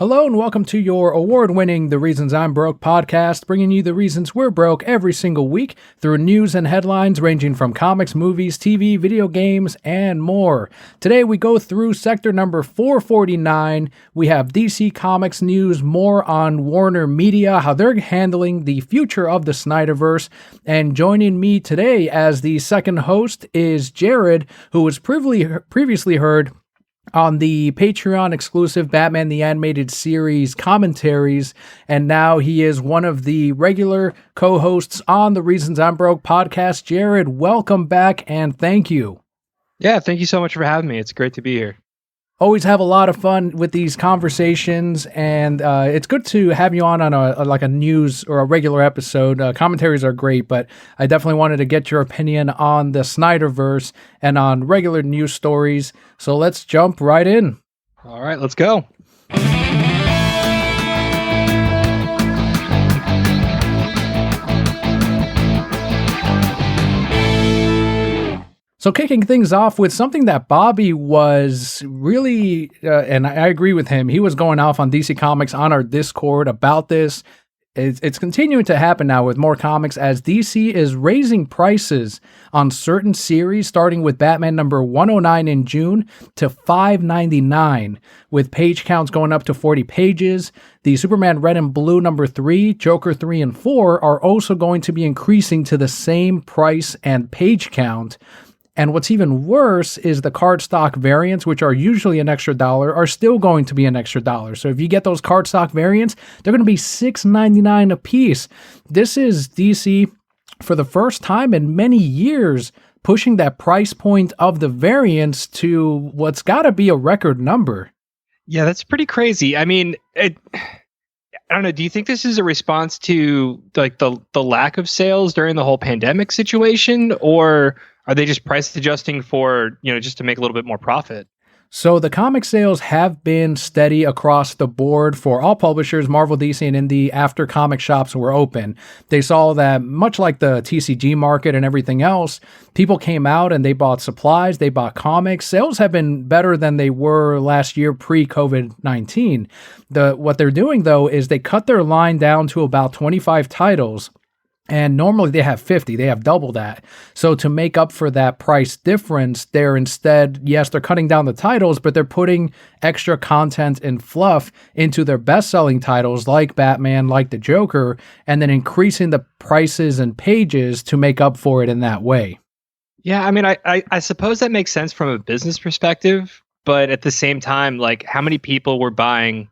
Hello and welcome to your award-winning The Reasons I'm Broke podcast, bringing you the reasons we're broke every single week through news and headlines ranging from comics, movies, TV, video games, and more. Today we go through sector number 449. We have DC Comics news, more on Warner Media, how they're handling the future of the Snyderverse, and joining me today as the second host is Jarrod, who was previously heard on the Patreon exclusive Batman the Animated Series commentaries, and now he is one of the regular co-hosts on the Reasons I'm Broke podcast. Jarrod, welcome back and thank you. Yeah, thank you so much for having me. It's great to be here. Always have a lot of fun with these conversations, and it's good to have you on a news or a regular episode. Commentaries are great, but I definitely wanted to get your opinion on the Snyderverse and on regular news stories. So let's jump right in. All right, let's go. So kicking things off with something that Bobby was really, and I agree with him, he was going off on DC Comics on our Discord about this. It's continuing to happen now with more comics as DC is raising prices on certain series, starting with Batman number 109 in June to $5.99, with page counts going up to 40 pages. The Superman Red and Blue number 3, Joker 3 and 4 are also going to be increasing to the same price and page count. And what's even worse is the cardstock variants, which are usually an extra $1, are still going to be an extra $1. So if you get those cardstock variants, they're going to be $6.99 a piece. This is DC, for the first time in many years, pushing that price point of the variants to what's got to be a record number. Yeah, that's pretty crazy. I mean, I don't know. Do you think this is a response to like the lack of sales during the whole pandemic situation, or are they just price adjusting for, just to make a little bit more profit? So the comic sales have been steady across the board for all publishers, Marvel, DC, and Indie, after comic shops were open. They saw that, much like the TCG market and everything else, people came out and they bought supplies, they bought comics. Sales have been better than they were last year pre-COVID-19. What they're doing, though, is they cut their line down to about 25 titles. And normally they have 50, they have double that. So to make up for that price difference, they're cutting down the titles, but they're putting extra content and fluff into their best-selling titles like Batman, like the Joker, and then increasing the prices and pages to make up for it in that way. Yeah, I mean, I suppose that makes sense from a business perspective, but at the same time, like, how many people were buying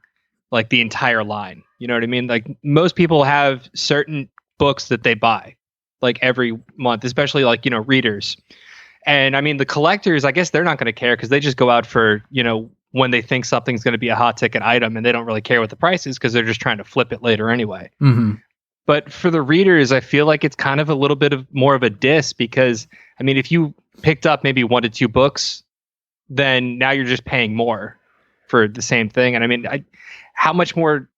like the entire line? You know what I mean? Like, most people have certain books that they buy like every month, especially like, readers. And I mean, the collectors, I guess they're not going to care because they just go out for, when they think something's going to be a hot ticket item, and they don't really care what the price is because they're just trying to flip it later anyway. Mm-hmm. But for the readers, I feel like it's kind of a little bit of more of a diss because, I mean, if you picked up maybe 1 to 2 books, then now you're just paying more for the same thing. And I mean, how much more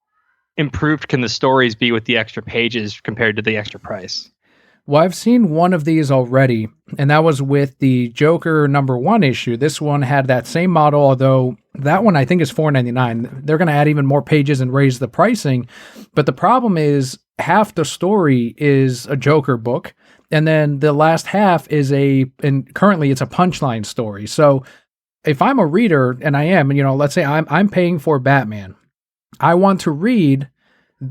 improved can the stories be with the extra pages compared to the extra price? Well, I've seen one of these already, and that was with the Joker number 1 issue. This one had that same model, although that one I think is $4.99. They're going to add even more pages and raise the pricing. But the problem is half the story is a Joker book, and then the last half is currently it's a punchline story. So if I'm a reader, and I am, let's say I'm paying for Batman, I want to read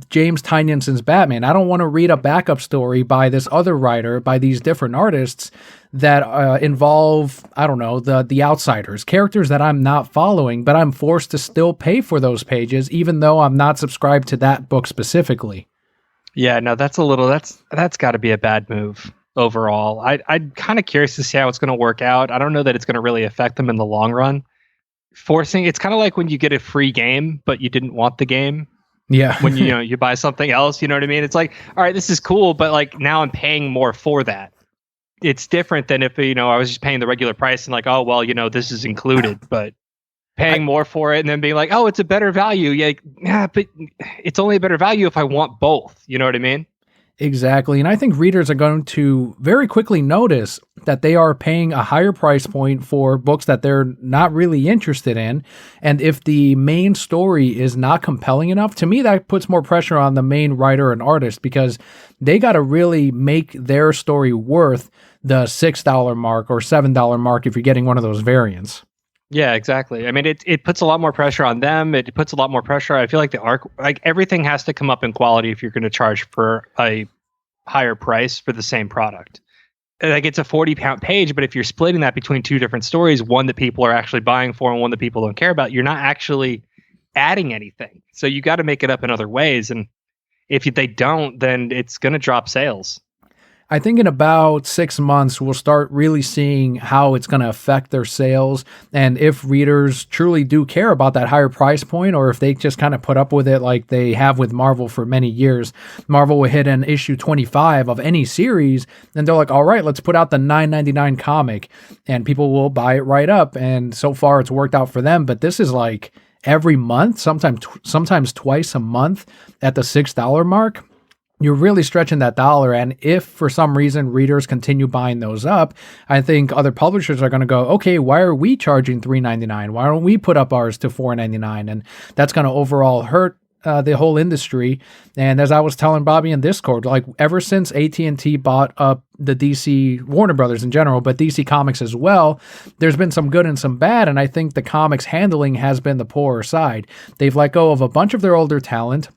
James Tynion's Batman. I don't want to read a backup story by this other writer, by these different artists that involve, I don't know, the outsiders, characters that I'm not following, but I'm forced to still pay for those pages, even though I'm not subscribed to that book specifically. Yeah, no, that's got to be a bad move overall. I'm kind of curious to see how it's going to work out. I don't know that it's going to really affect them in the long run. It's kind of like when you get a free game, but you didn't want the game. Yeah. When you buy something else, you know what I mean? It's like, all right, this is cool, but like now I'm paying more for that. It's different than if, I was just paying the regular price and like, oh, well, this is included, but paying more for it and then being like, oh, it's a better value. Yeah, but it's only a better value if I want both. You know what I mean? Exactly. And I think readers are going to very quickly notice that they are paying a higher price point for books that they're not really interested in. And if the main story is not compelling enough, to me, that puts more pressure on the main writer and artist, because they got to really make their story worth the $6 mark or $7 mark if you're getting one of those variants. Yeah, exactly. I mean, it puts a lot more pressure on them. It puts a lot more pressure. I feel like the arc, like everything has to come up in quality if you're going to charge for a higher price for the same product. Like it's a 40-pound page, but if you're splitting that between two different stories, one that people are actually buying for and one that people don't care about, you're not actually adding anything. So you got to make it up in other ways. And if they don't, then it's going to drop sales. I think in about 6 months, we'll start really seeing how it's going to affect their sales, and if readers truly do care about that higher price point, or if they just kind of put up with it like they have with Marvel for many years. Marvel will hit an issue 25 of any series, and they're like, all right, let's put out the $9.99 comic, and people will buy it right up. And so far, it's worked out for them. But this is like every month, sometimes twice a month at the $6 mark. You're really stretching that dollar. And if for some reason readers continue buying those up, I think other publishers are going to go, okay, why are we charging $3.99? Why don't we put up ours to $4.99? And that's going to overall hurt the whole industry. And as I was telling Bobby in Discord, like ever since AT&T bought up the DC, Warner Brothers in general, but DC Comics as well, there's been some good and some bad. And I think the comics handling has been the poorer side. They've let go of a bunch of their older talent.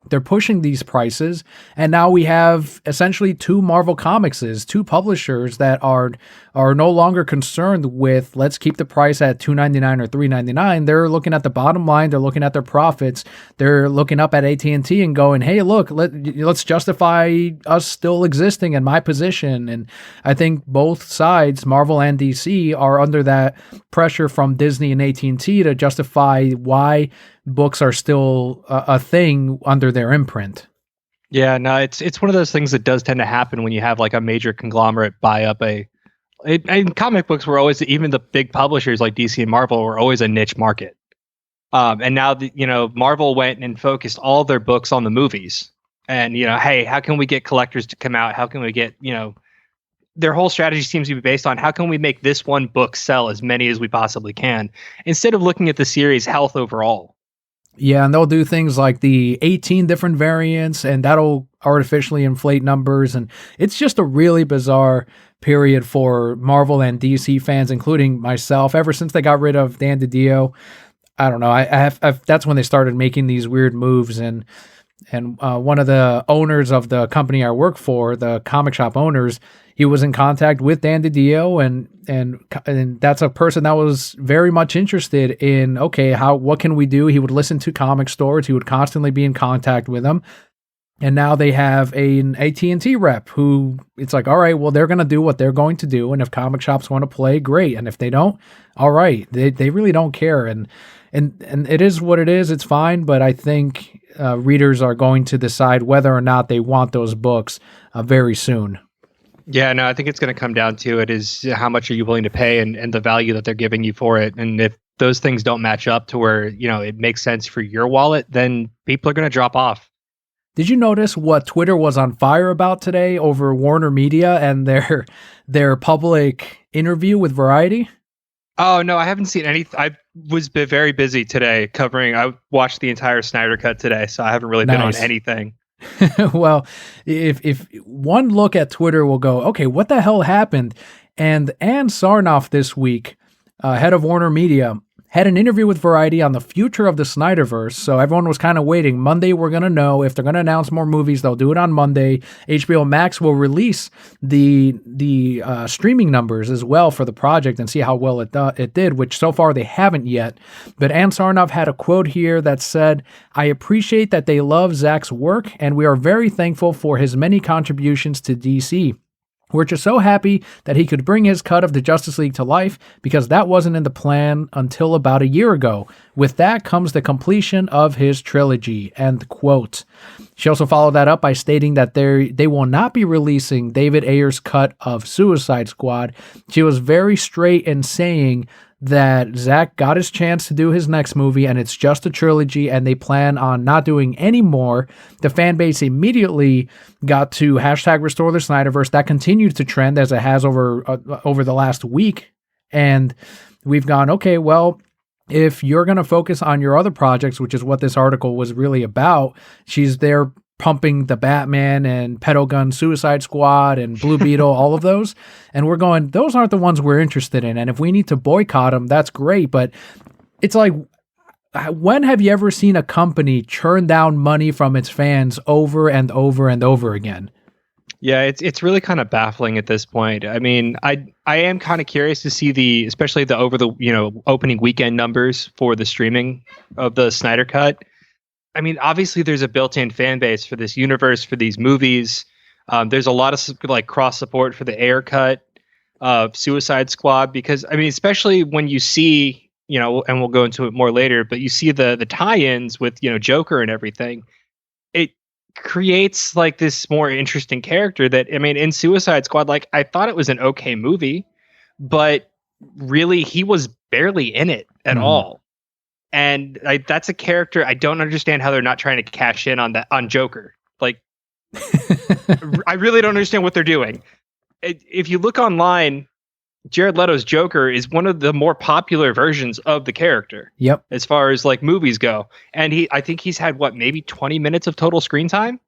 They're pushing these prices, and now we have essentially two Marvel Comicses, two publishers that are no longer concerned with let's keep the price at $2.99 or $3.99. They're looking at the bottom line. They're looking at their profits. They're looking up at AT&T and going, hey, look, let's justify us still existing in my position. And I think both sides, Marvel and DC, are under that pressure from Disney and AT&T to justify why books are still a thing under their imprint. Yeah, no, it's one of those things that does tend to happen when you have like a major conglomerate buy up and comic books were always, even the big publishers like DC and Marvel were always a niche market. And now, Marvel went and focused all their books on the movies. And, hey, how can we get collectors to come out? How can we get, their whole strategy seems to be based on how can we make this one book sell as many as we possibly can, instead of looking at the series' health overall. Yeah, and they'll do things like the 18 different variants, and that'll artificially inflate numbers. And it's just a really bizarre period for Marvel and DC fans, including myself. Ever since they got rid of Dan DiDio, I don't know. I've that's when they started making these weird moves. And one of the owners of the company I work for, the comic shop owners, he was in contact with Dan DiDio, and that's a person that was very much interested in, okay, what can we do? He would listen to comic stores. He would constantly be in contact with them. And now they have an AT&T rep who it's like, all right, well, they're going to do what they're going to do. And if comic shops want to play, great. And if they don't, all right, they really don't care. And it is what it is. It's fine. But I think readers are going to decide whether or not they want those books very soon. Yeah, no, I think it's going to come down to it is how much are you willing to pay and the value that they're giving you for it. And if those things don't match up to where, it makes sense for your wallet, then people are going to drop off. Did you notice what Twitter was on fire about today over Warner Media and their public interview with Variety? Oh, no, I haven't seen any. I was very busy today I watched the entire Snyder Cut today, so I haven't really been on anything. Well, if one look at Twitter will go, okay, what the hell happened? And Ann Sarnoff this week, head of Warner Media, had an interview with Variety on the future of the Snyderverse. So everyone was kind of waiting. Monday, we're going to know if they're going to announce more movies. They'll do it on Monday. HBO Max will release the streaming numbers as well for the project and see how well it did, which so far they haven't yet. But Ann Sarnoff had a quote here that said, "I appreciate that they love Zack's work, and we are very thankful for his many contributions to DC. We're just so happy that he could bring his cut of the Justice League to life because that wasn't in the plan until about a year ago. With that comes the completion of his trilogy." End quote. She also followed that up by stating that they will not be releasing David Ayer's cut of Suicide Squad. She was very straight in saying that Zach got his chance to do his next movie and it's just a trilogy and they plan on not doing any more. The fan base immediately got to hashtag restore the Snyderverse. That continued to trend as it has over the last week. And we've gone, okay, well, if you're going to focus on your other projects, which is what this article was really about, she's there pumping the Batman and Pedo Gun Suicide Squad and Blue Beetle, all of those. And we're going, those aren't the ones we're interested in. And if we need to boycott them, that's great. But it's like, when have you ever seen a company churn down money from its fans over and over and over again? Yeah, it's really kind of baffling at this point. I mean, I am kind of curious to see especially the opening weekend numbers for the streaming of the Snyder Cut. I mean, obviously there's a built-in fan base for this universe, for these movies. There's a lot of like cross support for the Ayer cut of Suicide Squad, because I mean, especially when you see, and we'll go into it more later, but you see the tie-ins with, Joker and everything. It creates like this more interesting character that, I mean, in Suicide Squad, like I thought it was an okay movie, but really he was barely in it at all. And that's a character I don't understand how they're not trying to cash in on Joker. Like, I really don't understand what they're doing. If you look online, Jared Leto's Joker is one of the more popular versions of the character. Yep. As far as like movies go. And I think he's had maybe 20 minutes of total screen time.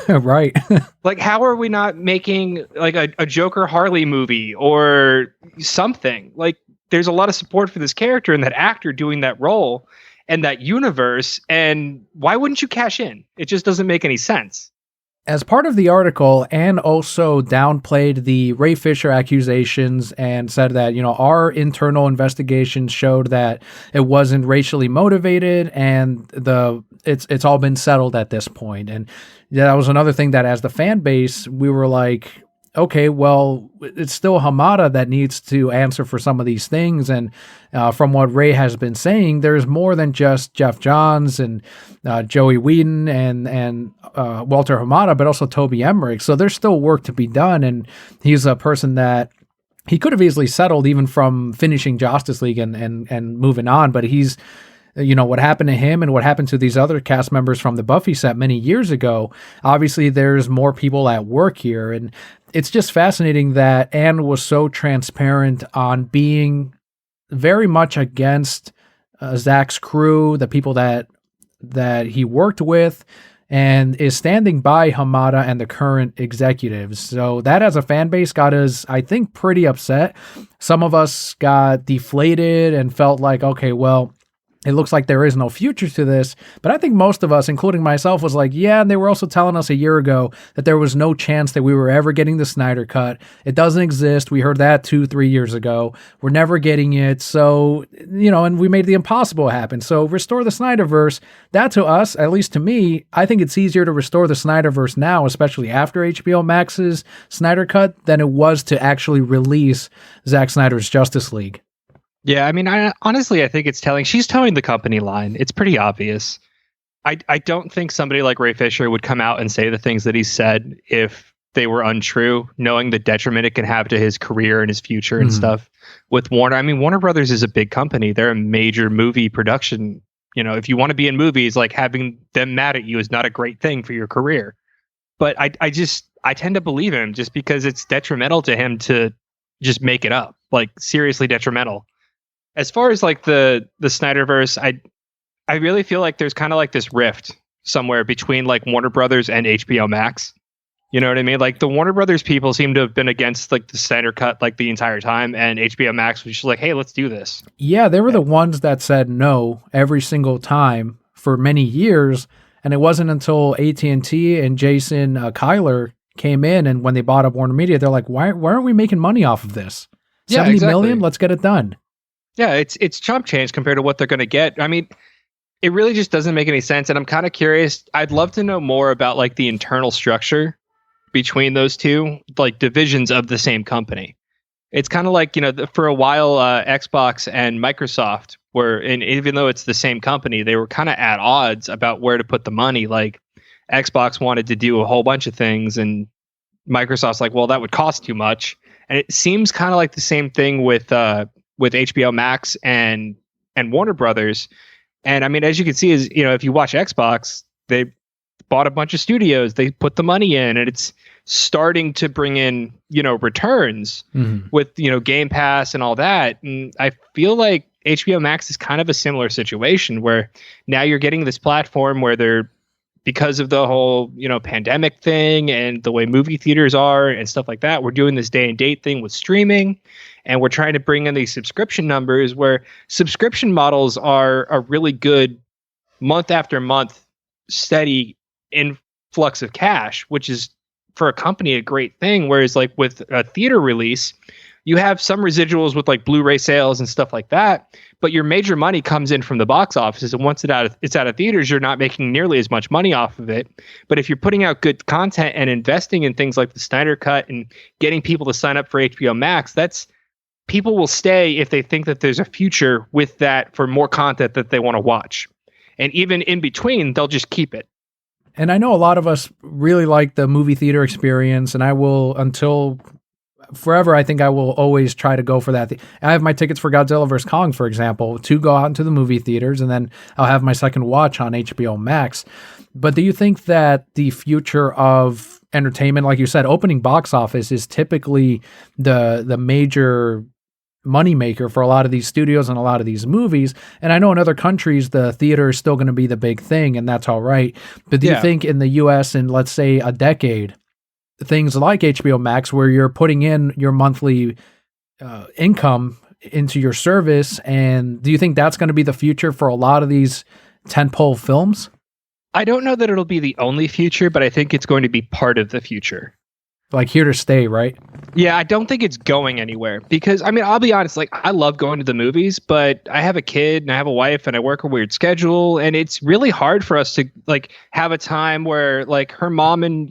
Right. Like, how are we not making like a Joker Harley movie or something? Like, there's a lot of support for this character and that actor doing that role and that universe. And why wouldn't you cash in? It just doesn't make any sense. As part of the article, Anne also downplayed the Ray Fisher accusations and said that, our internal investigations showed that it wasn't racially motivated and it's all been settled at this point. And that was another thing that as the fan base, we were like, okay, well, it's still Hamada that needs to answer for some of these things. And from what Ray has been saying, there's more than just Jeff Johns and Joey Whedon and Walter Hamada, but also Toby Emmerich. So there's still work to be done. And he's a person that he could have easily settled even from finishing Justice League and moving on. But he's, what happened to him and what happened to these other cast members from the Buffy set many years ago. Obviously, there's more people at work here. And it's just fascinating that Anne was so transparent on being very much against Zach's crew, the people that he worked with, and is standing by Hamada and the current executives. So that as a fan base got us, I think, pretty upset. Some of us got deflated and felt like, okay, well, it looks like there is no future to this. But I think most of us, including myself, was like, yeah, and they were also telling us a year ago that there was no chance that we were ever getting the Snyder Cut. It doesn't exist. We heard that 2-3 years ago. We're never getting it. So, and we made the impossible happen. So restore the Snyderverse. That to us, at least to me, I think it's easier to restore the Snyderverse now, especially after HBO Max's Snyder Cut, than it was to actually release Zack Snyder's Justice League. Yeah, I mean, honestly, I think it's telling. She's towing the company line. It's pretty obvious. I don't think somebody like Ray Fisher would come out and say the things that he said if they were untrue, knowing the detriment it can have to his career and his future and stuff with Warner. I mean, Warner Brothers is a big company. They're a major movie production. If you want to be in movies, like having them mad at you is not a great thing for your career. But I tend to believe him just because it's detrimental to him to just make it up, like seriously detrimental. As far as like the Snyderverse, I really feel like there's kind of like this rift somewhere between like Warner Brothers and HBO Max. You know what I mean? Like the Warner Brothers people seem to have been against like the Snyder Cut like the entire time, and HBO Max was just like, hey, let's do this. Yeah, they were the ones that said no every single time for many years, and it wasn't until AT&T and Jason Kyler came in, and when they bought up Warner Media, they're like, why aren't we making money off of this? 70 million? Let's get it done. Yeah, it's chump change compared to what they're going to get. I mean, it really just doesn't make any sense. And I'm kind of curious. I'd love to know more about like the internal structure between those two, like divisions of the same company. It's kind of like, for a while, Xbox and Microsoft were, and even though it's the same company, they were kind of at odds about where to put the money. Like Xbox wanted to do a whole bunch of things and Microsoft's like, well, that would cost too much. And it seems kind of like the same thing with with HBO Max and Warner Brothers. And I mean, as you can see, is if you watch Xbox, they bought a bunch of studios, they put the money in, and it's starting to bring in returns with Game Pass and all that. And I feel like HBO Max is kind of a similar situation where now you're getting this platform where they're, because of the whole pandemic thing and the way movie theaters are and stuff like that, we're doing this day and date thing with streaming, and we're trying to bring in these subscription numbers where subscription models are a really good month after month steady influx of cash, which is for a company a great thing. Whereas like with a theater release, you have some residuals with like Blu-ray sales and stuff like that, but your major money comes in from the box offices, and once it's out of theaters, you're not making nearly as much money off of it. But if you're putting out good content and investing in things like the Snyder Cut and getting people to sign up for HBO Max, people will stay if they think that there's a future with that for more content that they want to watch. And even in between, they'll just keep it. And I know a lot of us really like the movie theater experience, and I will, until forever, I think I will always try to go for that. I have my tickets for Godzilla vs. Kong, for example, to go out into the movie theaters, and then I'll have my second watch on HBO Max. But do you think that the future of entertainment, like you said, opening box office is typically the major moneymaker for a lot of these studios and a lot of these movies? And I know in other countries, the theater is still going to be the big thing, and that's all right. But do you think in the US in, let's say, a decade, things like HBO Max, where you're putting in your monthly income into your service, and do you think that's going to be the future for a lot of these tentpole films? I don't know that it'll be the only future, but I think it's going to be part of the future. Like here to stay, right? Yeah, I don't think it's going anywhere because, I mean, I'll be honest, like I love going to the movies, but I have a kid and I have a wife and I work a weird schedule, and it's really hard for us to like have a time where like her mom and,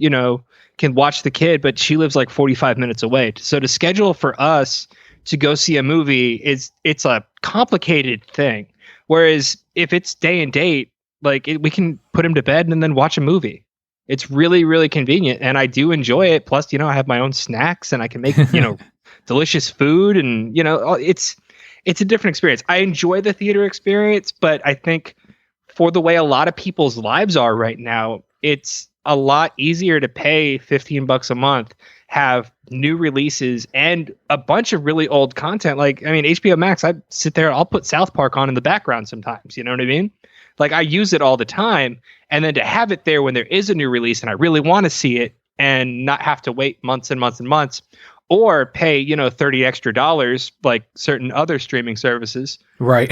can watch the kid, but she lives like 45 minutes away. So to schedule for us to go see a movie it's a complicated thing. Whereas if it's day and date, like we can put him to bed and then watch a movie. It's really, really convenient, and I do enjoy it. Plus, I have my own snacks, and I can make, delicious food, and it's a different experience. I enjoy the theater experience, but I think for the way a lot of people's lives are right now, it's a lot easier to pay $15 a month, have new releases, and a bunch of really old content. Like, I mean, HBO Max, I sit there, I'll put South Park on in the background sometimes. You know what I mean? Like, I use it all the time. And then to have it there when there is a new release and I really want to see it and not have to wait months and months and months, or pay, $30 extra like certain other streaming services. Right.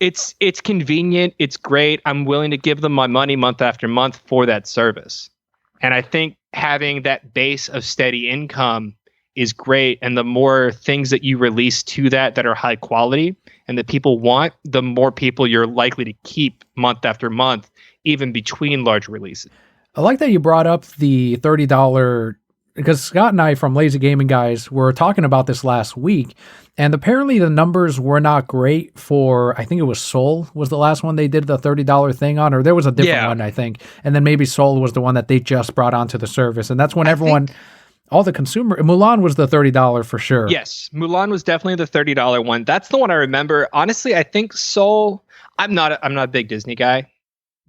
It's convenient. It's great. I'm willing to give them my money month after month for that service. And I think having that base of steady income is great. And the more things that you release to that are high quality and that people want, the more people you're likely to keep month after month, even between large releases. I like that you brought up the $30, because Scott and I from Lazy Gaming Guys were talking about this last week, and apparently the numbers were not great for, I think it was Soul was the last one they did the $30 thing on, or there was a different one, I think. And then maybe Soul was the one that they just brought onto the service. And that's when all the consumer, Mulan was the $30 for sure. Yes, Mulan was definitely the $30 one. That's the one I remember. Honestly, I think Soul, I'm not a big Disney guy,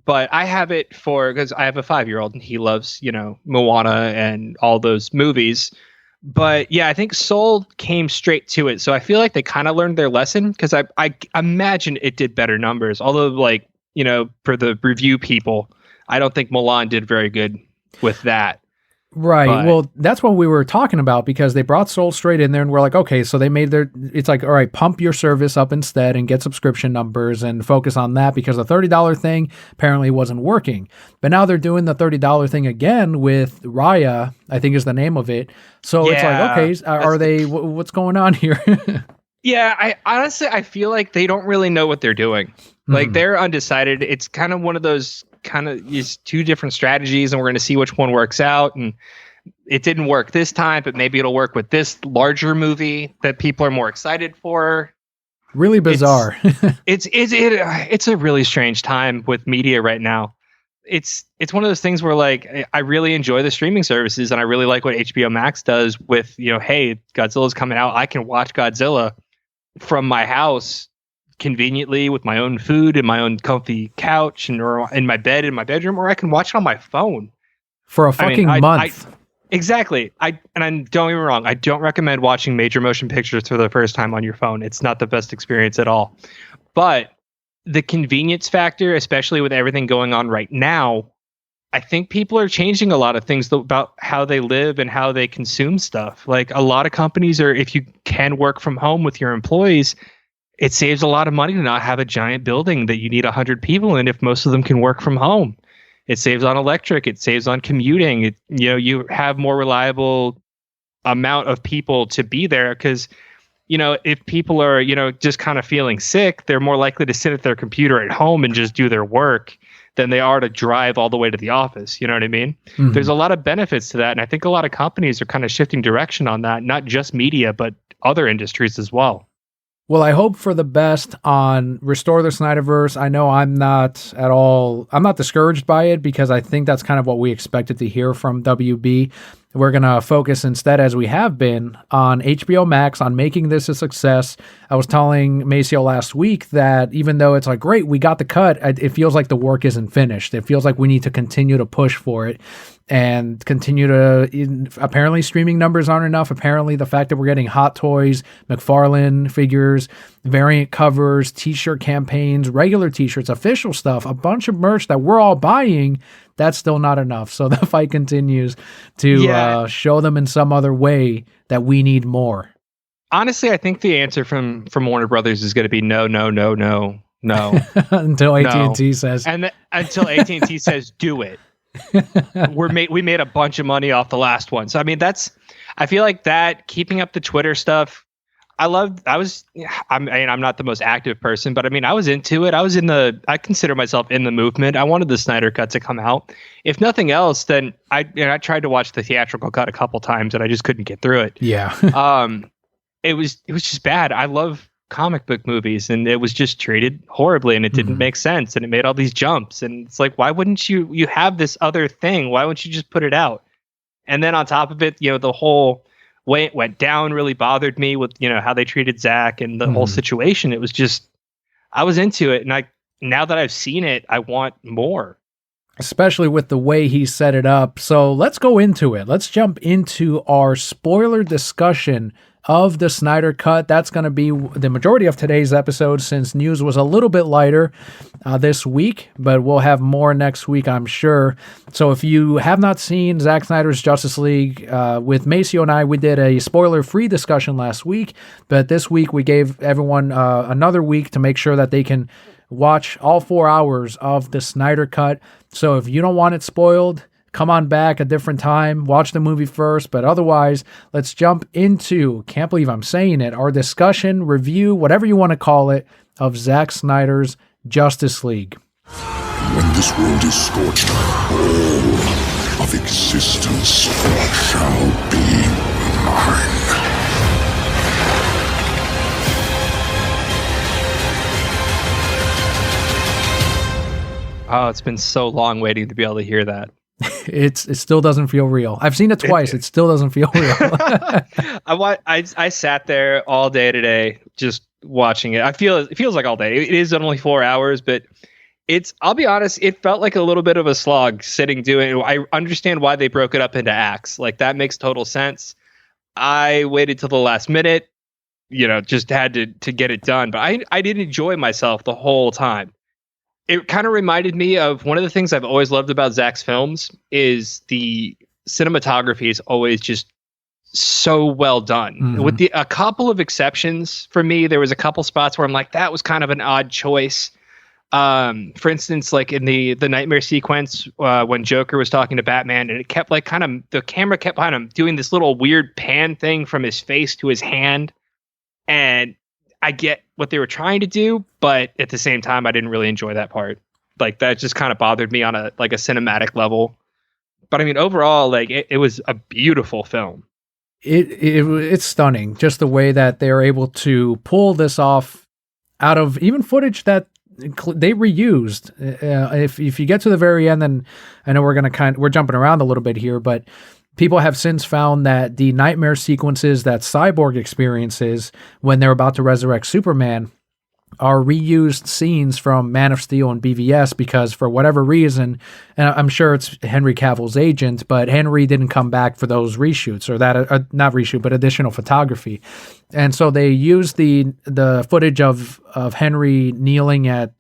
but I have it because I have a 5-year-old and he loves, Moana and all those movies. But yeah, I think Soul came straight to it. So I feel like they kind of learned their lesson, because I imagine it did better numbers. Although, like, for the review people, I don't think Mulan did very good with that. Right. But, well, that's what we were talking about, because they brought Soul straight in there, and we're like, okay, so they made it's like, all right, pump your service up instead and get subscription numbers and focus on that, because the $30 thing apparently wasn't working. But now they're doing the $30 thing again with Raya, I think is the name of it. So it's like, okay, what's going on here? Yeah, I feel like they don't really know what they're doing. Like, they're undecided. It's kind of one of those these two different strategies, and we're going to see which one works out. And it didn't work this time, but maybe it'll work with this larger movie that people are more excited for. Really bizarre. It's a really strange time with media right now. It's one of those things where, like, I really enjoy the streaming services, and I really like what HBO Max does with, hey, Godzilla's coming out, I can watch Godzilla. from my house conveniently with my own food and my own comfy couch and or in my bed in my bedroom, or I can watch it on my phone for a fucking month. Exactly. Don't get me wrong, I don't recommend watching major motion pictures for the first time on your phone. It's not the best experience at all. But the convenience factor, especially with everything going on right now, I think people are changing a lot of things about how they live and how they consume stuff. Like a lot of companies are, if you can work from home with your employees, it saves a lot of money to not have a giant building that you need 100 people in if most of them can work from home. It saves on electric. It saves on commuting. You have more reliable amount of people to be there because, if people are, just kind of feeling sick, they're more likely to sit at their computer at home and just do their work than they are to drive all the way to the office. You know what I mean? Mm-hmm. There's a lot of benefits to that. And I think a lot of companies are kind of shifting direction on that, not just media, but other industries as well. Well, I hope for the best on Restore the Snyderverse. I know I'm not discouraged by it because I think that's kind of what we expected to hear from WB. We're going to focus instead, as we have been, on HBO Max, on making this a success. I was telling Maceo last week that even though it's like, great, we got the cut, it feels like the work isn't finished. It feels like we need to continue to push for it and continue to, apparently streaming numbers aren't enough. Apparently the fact that we're getting Hot Toys, McFarlane figures, variant covers, t-shirt campaigns, regular t-shirts, official stuff, a bunch of merch that we're all buying, that's still not enough. So the fight continues to show them in some other way that we need more. Honestly, I think the answer from Warner Brothers is going to be no. Until AT&T says. And until AT&T says, do it. We made a bunch of money off the last one. So, I mean, I feel like that, keeping up the Twitter stuff, I'm not the most active person, but I mean, I was into it. I consider myself in the movement. I wanted the Snyder Cut to come out. If nothing else, then I tried to watch the theatrical cut a couple times and I just couldn't get through it. Yeah. It was just bad. I love comic book movies and it was just treated horribly and it didn't make sense and it made all these jumps and it's like, why wouldn't you have this other thing? Why wouldn't you just put it out? And then on top of it, the whole way it went down really bothered me with, how they treated Zach and the whole situation. It was just, I was into it. And now that I've seen it, I want more. Especially with the way he set it up. So let's go into it. Let's jump into our spoiler discussion of the Snyder Cut. That's going to be the majority of today's episode since news was a little bit lighter this week, but we'll have more next week, I'm sure. So if you have not seen Zack Snyder's Justice League with Maceo and I, we did a spoiler-free discussion last week, but this week we gave everyone another week to make sure that they can watch all 4 hours of the Snyder Cut. So if you don't want it spoiled, come on back a different time, watch the movie first, but otherwise, let's jump into, can't believe I'm saying it, our discussion, review, whatever you want to call it, of Zack Snyder's Justice League. When this world is scorched, all of existence shall be mine. Oh, it's been so long waiting to be able to hear that. It still doesn't feel real. I've seen it twice. It still doesn't feel real. I sat there all day today just watching it. It feels like all day. It is only 4 hours, but I'll be honest, it felt like a little bit of a slog sitting doing it. I understand why they broke it up into acts. Like that makes total sense. I waited till the last minute, just had to get it done. But I did enjoy myself the whole time. It kind of reminded me of one of the things I've always loved about Zack's films is the cinematography is always just so well done. Mm-hmm. With a couple of exceptions for me, there was a couple spots where I'm like, that was kind of an odd choice. For instance, like in the nightmare sequence when Joker was talking to Batman, and it kept the camera kept kind of doing this little weird pan thing from his face to his hand, and I get what they were trying to do, but at the same time, I didn't really enjoy that part. Like that just kind of bothered me on a cinematic level. But I mean, overall, like it was a beautiful film. It's stunning, just the way that they're able to pull this off out of even footage that they reused. If you get to the very end, then I know we're jumping around a little bit here, but people have since found that the nightmare sequences that Cyborg experiences when they're about to resurrect Superman are reused scenes from Man of Steel and BVS, because for whatever reason, and I'm sure it's Henry Cavill's agent, but Henry didn't come back for those reshoots, or that not reshoot, but additional photography. And so they used the footage of Henry kneeling at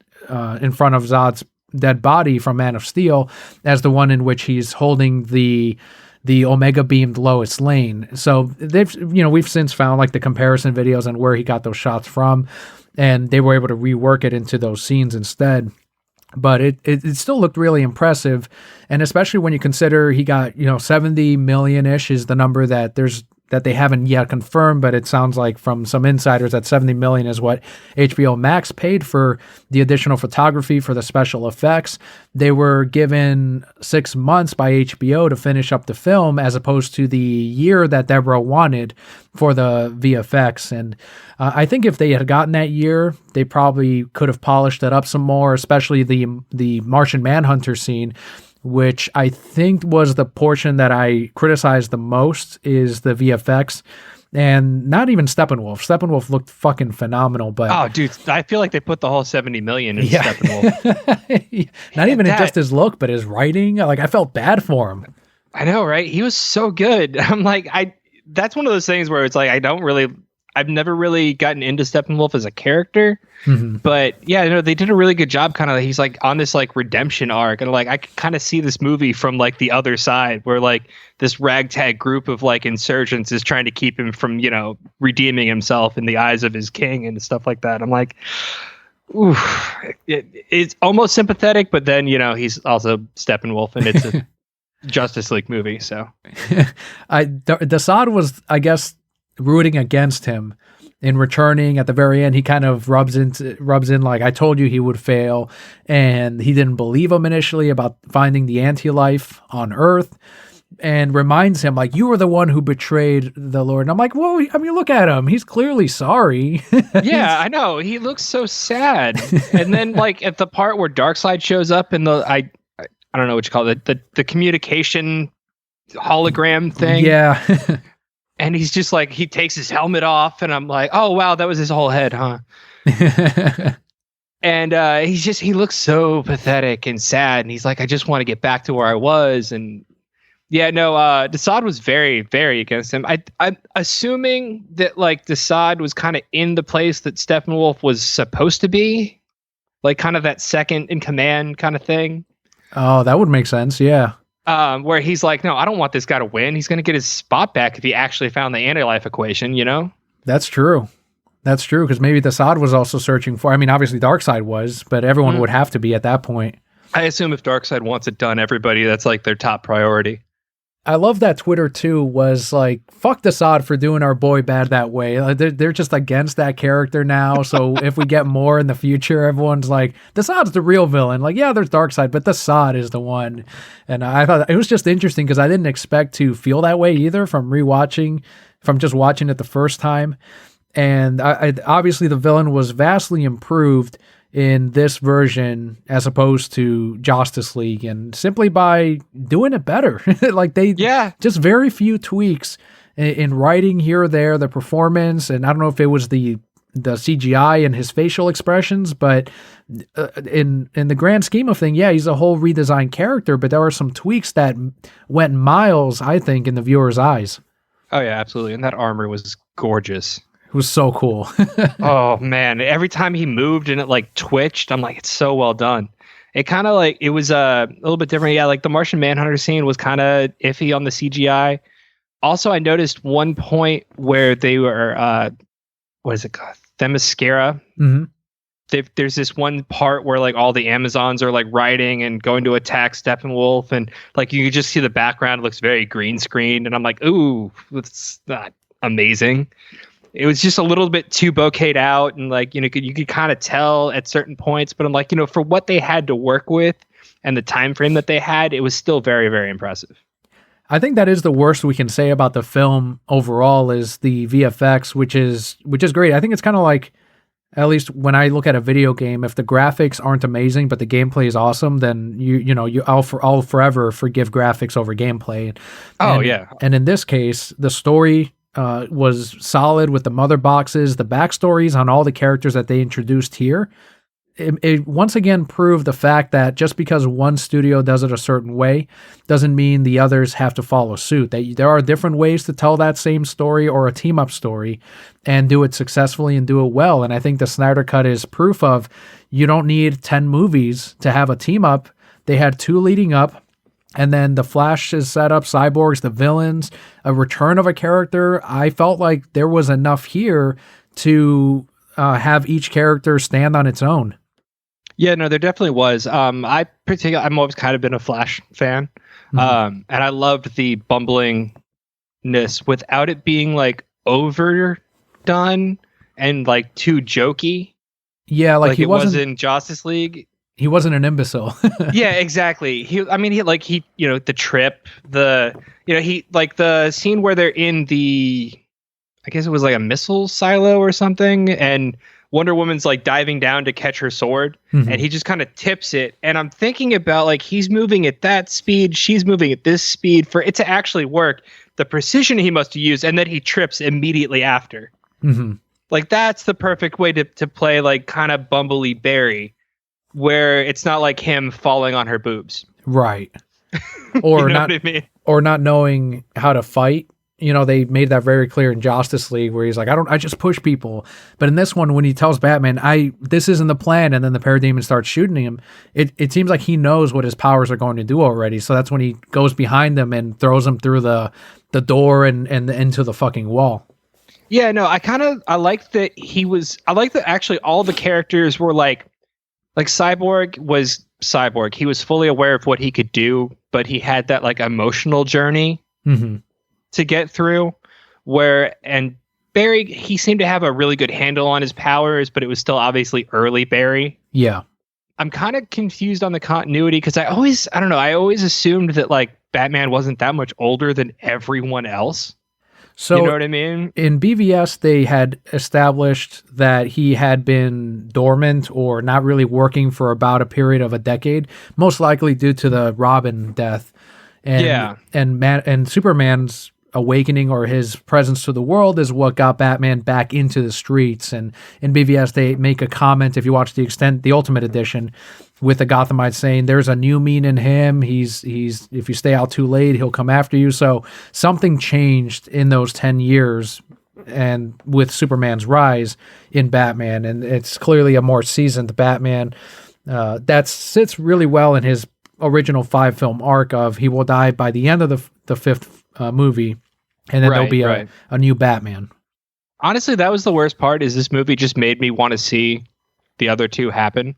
in front of Zod's dead body from Man of Steel as the one in which he's holding the Omega beamed Lois Lane. So we've since found like the comparison videos and where he got those shots from, and they were able to rework it into those scenes instead. But it still looked really impressive, and especially when you consider he got 70 million-ish is the number that they haven't yet confirmed, but it sounds like from some insiders that 70 million is what HBO Max paid for the additional photography for the special effects. They were given 6 months by HBO to finish up the film, as opposed to the year that Deborah wanted for the VFX. And I think if they had gotten that year, they probably could have polished it up some more, especially the Martian Manhunter scene, which I think was the portion that I criticized the most, is the VFX. And not even Steppenwolf. Steppenwolf looked fucking phenomenal, but... Oh, dude, I feel like they put the whole 70 million in Steppenwolf. Not even in just his look, but his writing. Like, I felt bad for him. I know, right? He was so good. I'm like, that's one of those things where it's like, I've never really gotten into Steppenwolf as a character, but yeah, they did a really good job. Kind of, he's like on this like redemption arc, and like I can kind of see this movie from like the other side, where like this ragtag group of like insurgents is trying to keep him from redeeming himself in the eyes of his king and stuff like that. I'm like, ooh, it's almost sympathetic, but then he's also Steppenwolf, and it's a Justice League movie, so Desaad was, I guess, rooting against him in returning at the very end. He kind of rubs in like, I told you he would fail, and he didn't believe him initially about finding the anti-life on Earth, and reminds him like, you were the one who betrayed the Lord. And I'm like, well, I mean, look at him, he's clearly sorry. Yeah, I know, he looks so sad. And then like at the part where Darkseid shows up in the I don't know what you call it, the communication hologram thing. Yeah. And he's just like, he takes his helmet off, and I'm like, oh wow, that was his whole head, huh? And he looks so pathetic and sad, and he's like, I just want to get back to where I was. And yeah, no, Desaad was very, very against him. I'm assuming that like Desaad was kind of in the place that Steppenwolf was supposed to be, like kind of that second in command kind of thing. Oh, that would make sense, yeah. Where he's like, no, I don't want this guy to win. He's going to get his spot back if he actually found the anti-life equation, That's true. That's true, because maybe Desaad was also searching for... I mean, obviously Darkseid was, but everyone would have to be at that point. I assume if Darkseid wants it done, everybody, that's like their top priority. I love that Twitter, too, was like, fuck Desaad for doing our boy bad that way. They're just against that character now, so if we get more in the future, everyone's like, Desaad's the real villain. Like, yeah, there's Darkseid, but Desaad is the one. And I thought it was just interesting, because I didn't expect to feel that way either from just watching it the first time. And obviously the villain was vastly improved in this version as opposed to Justice League, and simply by doing it better. Like just very few tweaks in writing here or there, the performance, and I don't know if it was the CGI and his facial expressions, but in the grand scheme of things, yeah, he's a whole redesigned character, but there were some tweaks that went miles, I think, in the viewer's eyes. Oh yeah, absolutely. And that armor was gorgeous. It was so cool. Oh man, every time he moved and it like twitched, I'm like, it's so well done. It kind of like, it was a little bit different. Yeah, like the Martian Manhunter scene was kind of iffy on the CGI. Also, I noticed one point where they were, what is it called? Themyscira. Mm-hmm. There's this one part where like all the Amazons are like riding and going to attack Steppenwolf, and like you can just see the background looks very green screened, and I'm like, ooh, that's not amazing. It was just a little bit too bokeh'd out, and like, you could kind of tell at certain points, but I'm like, for what they had to work with and the time frame that they had, it was still very, very impressive. I think that is the worst we can say about the film overall, is the VFX, which is great. I think it's kind of like At least when I look at a video game, if the graphics aren't amazing but the gameplay is awesome, then I'll forever forgive graphics over gameplay. Oh, yeah. And in this case, the story was solid with the mother boxes, the backstories on all the characters that they introduced here. It once again proved the fact that just because one studio does it a certain way doesn't mean the others have to follow suit. There are different ways to tell that same story or a team-up story and do it successfully and do it well. And I think the Snyder Cut is proof of you don't need 10 movies to have a team-up. They had 2 leading up, and then the Flash is set up, Cyborgs, the villains, a return of a character. I felt like there was enough here to have each character stand on its own. Yeah, no, there definitely was. I'm always kind of been a Flash fan. And I loved the bumblingness without it being like overdone and like too jokey. Yeah, like he was in Justice League. He wasn't an imbecile. Yeah, exactly. The trip, the scene where they're in I guess it was like a missile silo or something, and Wonder Woman's like diving down to catch her sword, and he just kind of tips it. And I'm thinking about like he's moving at that speed, she's moving at this speed for it to actually work. The precision he must use, and then he trips immediately after. Like that's the perfect way to play like kind of bumbly Barry, where it's not like him falling on her boobs, right? Or you know not, what I mean? Or not knowing how to fight. They made that very clear in Justice League where he's like, I just push people. But in this one, when he tells Batman, this isn't the plan, and then the parademon starts shooting him, it seems like he knows what his powers are going to do already. So that's when he goes behind them and throws him through the door and into the fucking wall. Yeah, no, I like that actually all the characters were like Cyborg was Cyborg. He was fully aware of what he could do, but he had that like emotional journey to get through, and Barry, he seemed to have a really good handle on his powers, but it was still obviously early Barry. Yeah. I'm kind of confused on the continuity because I always assumed that like Batman wasn't that much older than everyone else. So, you know what I mean? In BVS, they had established that he had been dormant or not really working for about a period of a decade, most likely due to the Robin death. And Superman's awakening or his presence to the world is what got Batman back into the streets. And in BVS, they make a comment, if you watch the Ultimate Edition, with the Gothamites saying there's a new mean in him. He's if you stay out too late, he'll come after you. So something changed in those 10 years and with Superman's rise in Batman. And it's clearly a more seasoned Batman that sits really well in his original 5-film arc of he will die by the end of the 5th movie, and then there'll be a new Batman. Honestly, that was the worst part, is this movie just made me want to see the other 2 happen.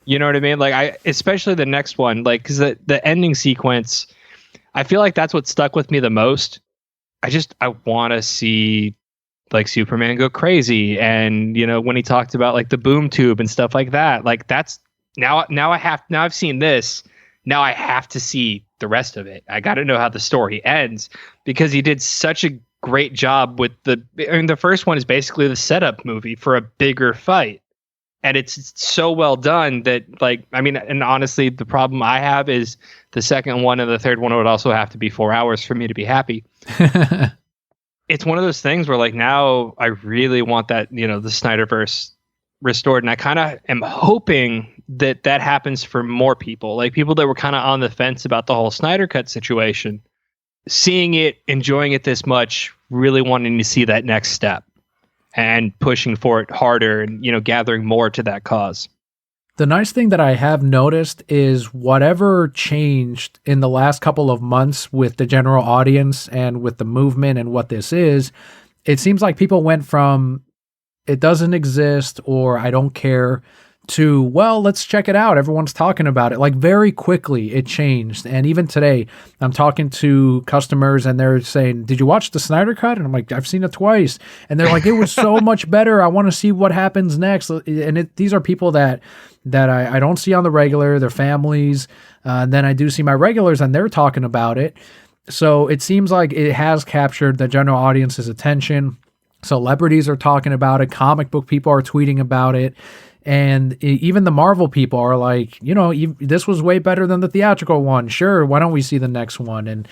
You know what I mean? Like, especially the next one, like, because the ending sequence, I feel like that's what stuck with me the most. I want to see like Superman go crazy, and when he talked about like the boom tube and stuff like that, like that's now I've seen this. Now I have to see the rest of it. I got to know how the story ends, because he did such a great job with the first one is basically the setup movie for a bigger fight. And it's so well done that and honestly, the problem I have is the second one and the third one would also have to be 4 hours for me to be happy. It's one of those things where like now I really want that, the Snyderverse restored. And I kind of am hoping that happens for more people, like people that were kind of on the fence about the whole Snyder Cut situation, seeing it, enjoying it this much, really wanting to see that next step and pushing for it harder and, gathering more to that cause. The nice thing that I have noticed is whatever changed in the last couple of months with the general audience and with the movement and what this is, it seems like people went from it doesn't exist or I don't care to, well, let's check it out. Everyone's talking about it. Like very quickly it changed. And even today I'm talking to customers and they're saying, did you watch the Snyder Cut? And I'm like, I've seen it twice. And they're like, it was so much better. I want to see what happens next. And these are people that I don't see on the regular, their families. And then I do see my regulars and they're talking about it. So it seems like it has captured the general audience's attention. Celebrities are talking about it. Comic book people are tweeting about it. And even the Marvel people are like, this was way better than the theatrical one. Sure, why don't we see the next one? And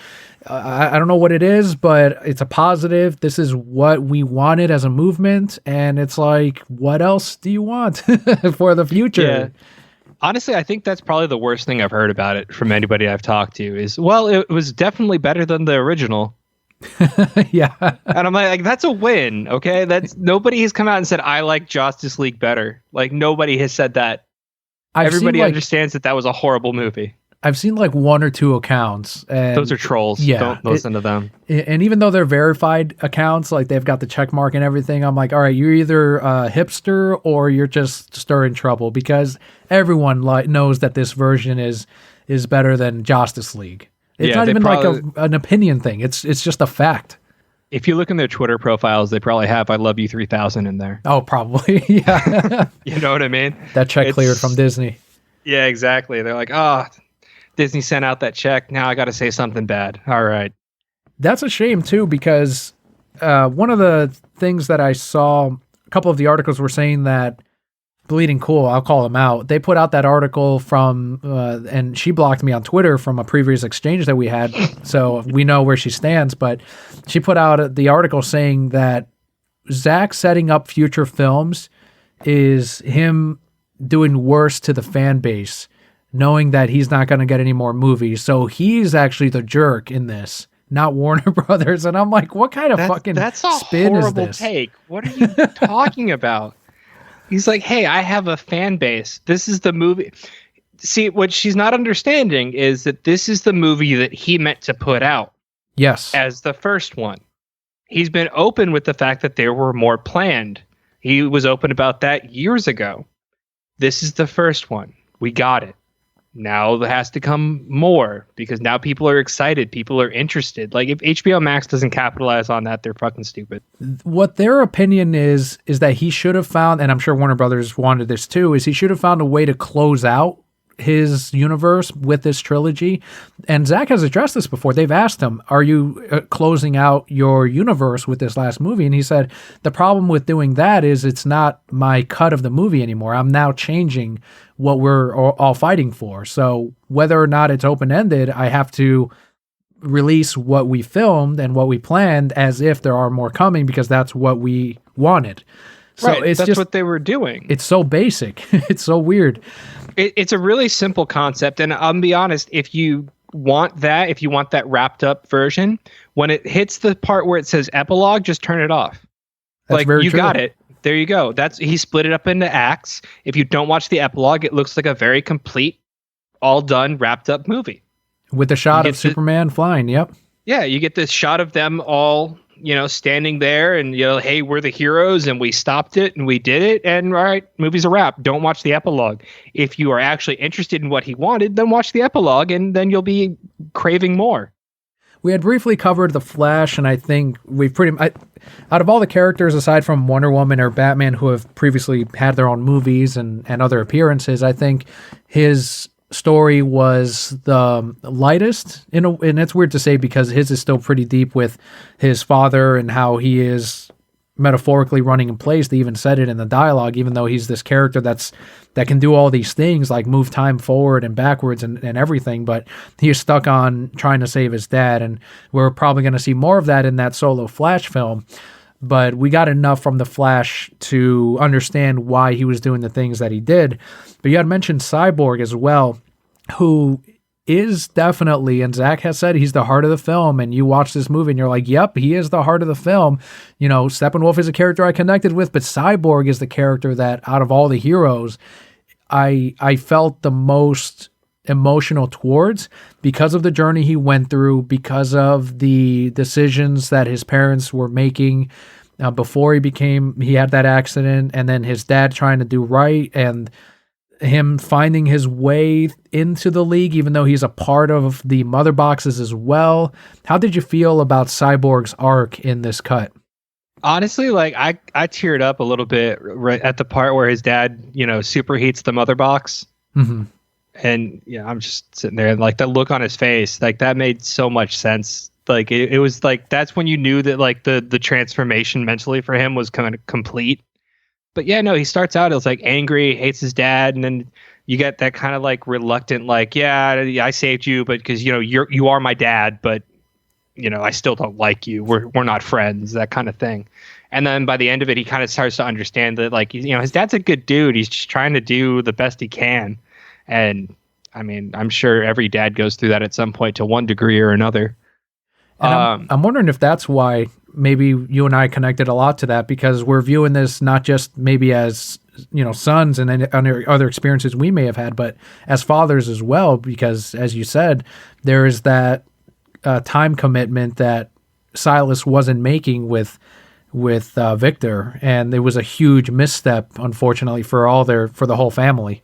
I don't know what it is, but it's a positive. This is what we wanted as a movement. And it's like, what else do you want for the future? Yeah. Honestly, I think that's probably the worst thing I've heard about it from anybody I've talked to is, well, it was definitely better than the original. Yeah. And I'm like, that's a win. Okay. Nobody has come out and said, I like Justice League better. Like, nobody has said that. Everybody understands that was a horrible movie. I've seen like one or two accounts. And those are trolls. Yeah, don't listen to them. And even though they're verified accounts, like they've got the check mark and everything, I'm like, all right, you're either a hipster or you're just stirring trouble, because everyone knows that this version is better than Justice League. It's not even like an opinion thing. It's just a fact. If you look in their Twitter profiles, they probably have "I love you 3000" in there. Oh, probably. Yeah. You know what I mean? That check cleared from Disney. Yeah, exactly. They're like, Disney sent out that check. Now I got to say something bad. All right. That's a shame, too, because one of the things that I saw, a couple of the articles were saying that Bleeding Cool, I'll call them out. They put out that article from, and she blocked me on Twitter from a previous exchange that we had, so we know where she stands. But she put out the article saying that Zack setting up future films is him doing worse to the fan base, knowing that he's not going to get any more movies. So he's actually the jerk in this, not Warner Brothers. And I'm like, what kind of fucking spin is this? Take. What are you talking about? He's like, hey, I have a fan base. This is the movie. See, what she's not understanding is that this is the movie that he meant to put out. Yes. As the first one. He's been open with the fact that there were more planned. He was open about that years ago. This is the first one. We got it. Now there has to come more, because now people are excited. People are interested. Like, if HBO Max doesn't capitalize on that, they're fucking stupid. What their opinion is that he should have found, and I'm sure Warner Brothers wanted this too, is he should have found a way to close out his universe with this trilogy. And Zack has addressed this before. They've asked him, are you closing out your universe with this last movie? And he said, the problem with doing that is it's not my cut of the movie anymore. I'm now changing what we're all fighting for. So whether or not it's open-ended, I have to release what we filmed and what we planned as if there are more coming, because that's what we wanted. So right, that's what they were doing. It's so basic. It's so weird. It's a really simple concept. And I'll be honest, if you want that wrapped up version, when it hits the part where it says epilogue, just turn it off. That's very you true. Got it. There you go. He split it up into acts. If you don't watch the epilogue, it looks like a very complete, all done, wrapped up movie. With the shot of Superman flying, yep. Yeah, you get this shot of them all, standing there and, hey, we're the heroes and we stopped it and we did it. And all right, movie's a wrap. Don't watch the epilogue. If you are actually interested in what he wanted, then watch the epilogue and then you'll be craving more. We had briefly covered The Flash, and I think we've out of all the characters aside from Wonder Woman or Batman who have previously had their own movies and other appearances, I think his story was the lightest, and it's weird to say because his is still pretty deep with his father and how he is metaphorically running in place. They even said it in the dialogue, even though he's this character that can do all these things like move time forward and backwards and everything, but he is stuck on trying to save his dad, and we're probably going to see more of that in that solo Flash film. But we got enough from the Flash to understand why he was doing the things that he did. But you had mentioned Cyborg as well, who is definitely, and Zack has said, he's the heart of the film. And you watch this movie and you're like, yep, he is the heart of the film. Steppenwolf is a character I connected with, but Cyborg is the character that out of all the heroes, I felt the most emotional towards, because of the journey he went through, because of the decisions that his parents were making before he had that accident, and then his dad trying to do right, and him finding his way into the league, even though he's a part of the mother boxes as well. How did you feel about Cyborg's arc in this cut? Honestly, I teared up a little bit right at the part where his dad, superheats the mother box. Mm-hmm. And I'm just sitting there and that look on his face, that made so much sense Like it was like that's when you knew that like the transformation mentally for him was kind of complete. But yeah, no, he starts out as like angry, hates his dad, and then you get that kind of like reluctant, like, yeah, I saved you, but because you are my dad, but I still don't like you. We're not friends, that kind of thing. And then by the end of it, he kind of starts to understand that like his dad's a good dude. He's just trying to do the best he can. And I mean, I'm sure every dad goes through that at some point to one degree or another. And I'm wondering if that's why maybe you and I connected a lot to that, because we're viewing this not just maybe as, sons and other experiences we may have had, but as fathers as well, because as you said, there is that time commitment that Silas wasn't making with Victor. And it was a huge misstep, unfortunately, for the whole family.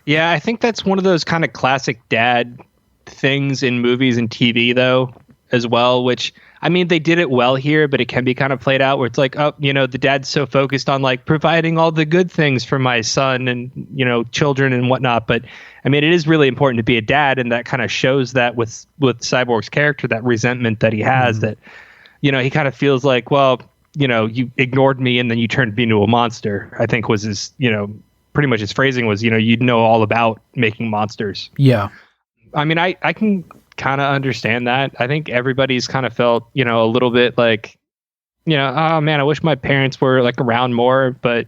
Yeah, I think that's one of those kind of classic dad things in movies and TV, though, as well, which, I mean, they did it well here, but it can be kind of played out where it's like, oh, the dad's so focused on like providing all the good things for my son and, children and whatnot. But I mean, it is really important to be a dad. And that kind of shows that with Cyborg's character, that resentment that he has, that, he kind of feels like, well, you ignored me and then you turned me into a monster, I think was his, pretty much his phrasing was, you'd know all about making monsters. Yeah. I mean, I can kind of understand that. I think everybody's kind of felt, a little bit like, oh man, I wish my parents were like around more, but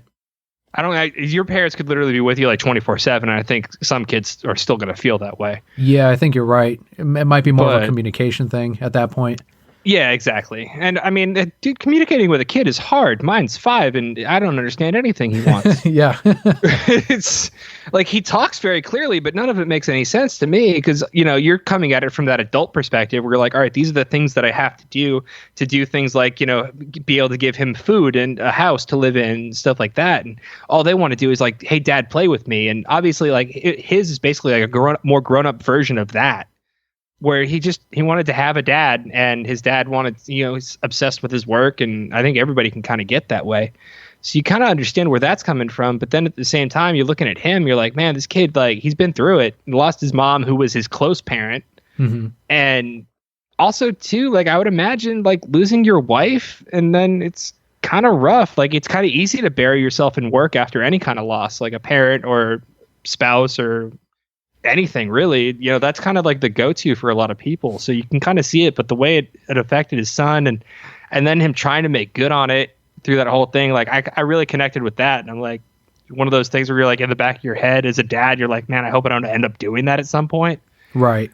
your parents could literally be with you like 24/7. And I think some kids are still going to feel that way. Yeah, I think you're right. It might be more of a communication thing at that point. Yeah, exactly. And I mean, dude, communicating with a kid is hard. Mine's 5 and I don't understand anything he wants. Yeah. It's like he talks very clearly, but none of it makes any sense to me because, you're coming at it from that adult perspective where you're like, all right, these are the things that I have to do things like, be able to give him food and a house to live in and stuff like that. And all they want to do is like, hey, dad, play with me. And obviously like his is basically like a more grown up version of that, where he wanted to have a dad and his dad wanted, he's obsessed with his work. And I think everybody can kind of get that way. So you kind of understand where that's coming from. But then at the same time, you're looking at him, you're like, man, this kid, like he's been through it. He lost his mom, who was his close parent. Mm-hmm. And also too, like I would imagine like losing your wife and then it's kind of rough. Like it's kind of easy to bury yourself in work after any kind of loss, like a parent or spouse or anything really, that's kind of like the go-to for a lot of people. So you can kind of see it, but the way it affected his son and then him trying to make good on it through that whole thing, like I really connected with that. And I'm like, one of those things where you're like in the back of your head as a dad, you're like, man, I hope I don't end up doing that at some point. Right.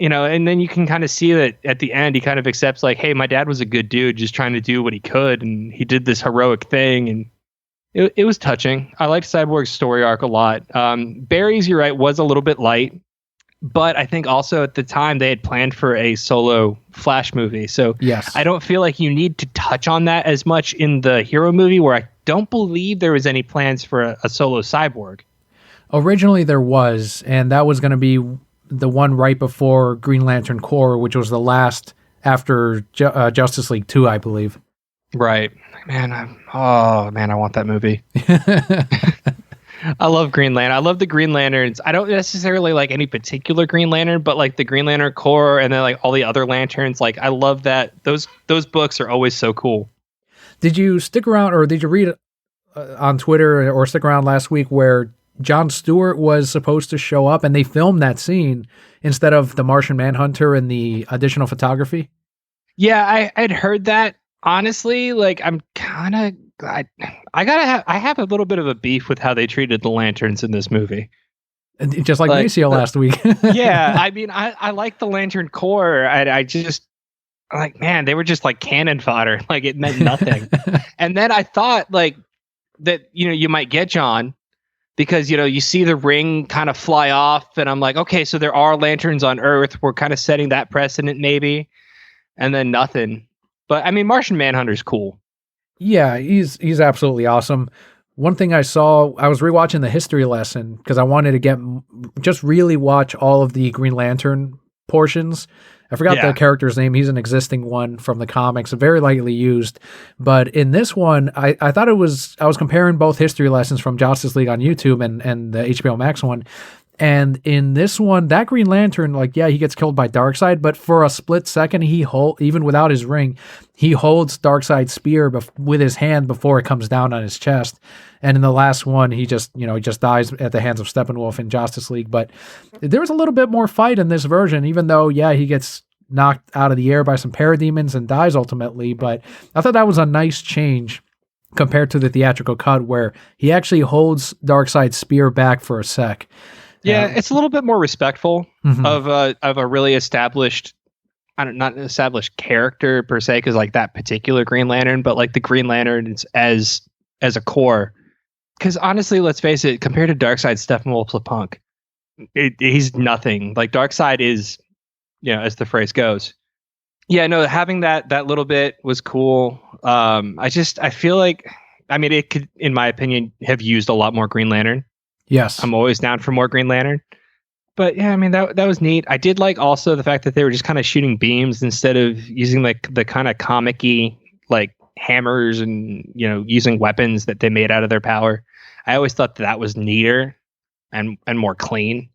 And then you can kind of see that at the end, he kind of accepts like, hey, my dad was a good dude, just trying to do what he could. And he did this heroic thing. And it was touching. I liked Cyborg's story arc a lot. Barry's, you're right, was a little bit light, but I think also at the time they had planned for a solo Flash movie. So yes. I don't feel like you need to touch on that as much in the Hero movie, where I don't believe there was any plans for a solo Cyborg. Originally there was, and that was going to be the one right before Green Lantern Corps, which was the last after Justice League 2, I believe. Right. Man, I want that movie. I love Green Lantern. I love the Green Lanterns. I don't necessarily like any particular Green Lantern, but like the Green Lantern Corps and then like all the other lanterns. Like I love that. Those books are always so cool. Did you stick around, or did you read on Twitter or stick around last week where Jon Stewart was supposed to show up and they filmed that scene instead of the Martian Manhunter and the additional photography? Yeah, I'd heard that. Honestly, like I'm kind of glad. I have a little bit of a beef with how they treated the lanterns in this movie. Just like Maceo last week. Yeah, I mean, I like the Lantern Corps. I just like, man, they were just like cannon fodder. Like it meant nothing. And then I thought like that, you might get John because, you see the ring kind of fly off and I'm like, okay, so there are lanterns on Earth. We're kind of setting that precedent maybe. And then nothing. But I mean, Martian Manhunter's cool. Yeah, he's absolutely awesome. One thing I saw, I was rewatching the history lesson because I wanted to just really watch all of the Green Lantern portions. I forgot the character's name. He's an existing one from the comics, very lightly used. But in this one, I thought I was comparing both history lessons from Justice League on YouTube and the HBO Max one. And in this one, that Green Lantern, like, yeah, he gets killed by Darkseid, but for a split second, even without his ring, he holds Darkseid's spear with his hand before it comes down on his chest. And in the last one, he just dies at the hands of Steppenwolf in Justice League. But there was a little bit more fight in this version, even though, yeah, he gets knocked out of the air by some parademons and dies ultimately. But I thought that was a nice change compared to the theatrical cut, where he actually holds Darkseid's spear back for a sec. Yeah, it's a little bit more respectful of a really established, not an established character per se, because like that particular Green Lantern, but like the Green Lantern as a core. Because honestly, let's face it, compared to Darkseid, Steppenwolf's a punk. He's nothing. Like Darkseid is, as the phrase goes. Yeah, no, having that little bit was cool. I feel like, it could, in my opinion, have used a lot more Green Lantern. Yes. I'm always down for more Green Lantern. But yeah, that was neat. I did like also the fact that they were just kind of shooting beams instead of using like the kind of comic-y like hammers and, using weapons that they made out of their power. I always thought that was neater and more clean.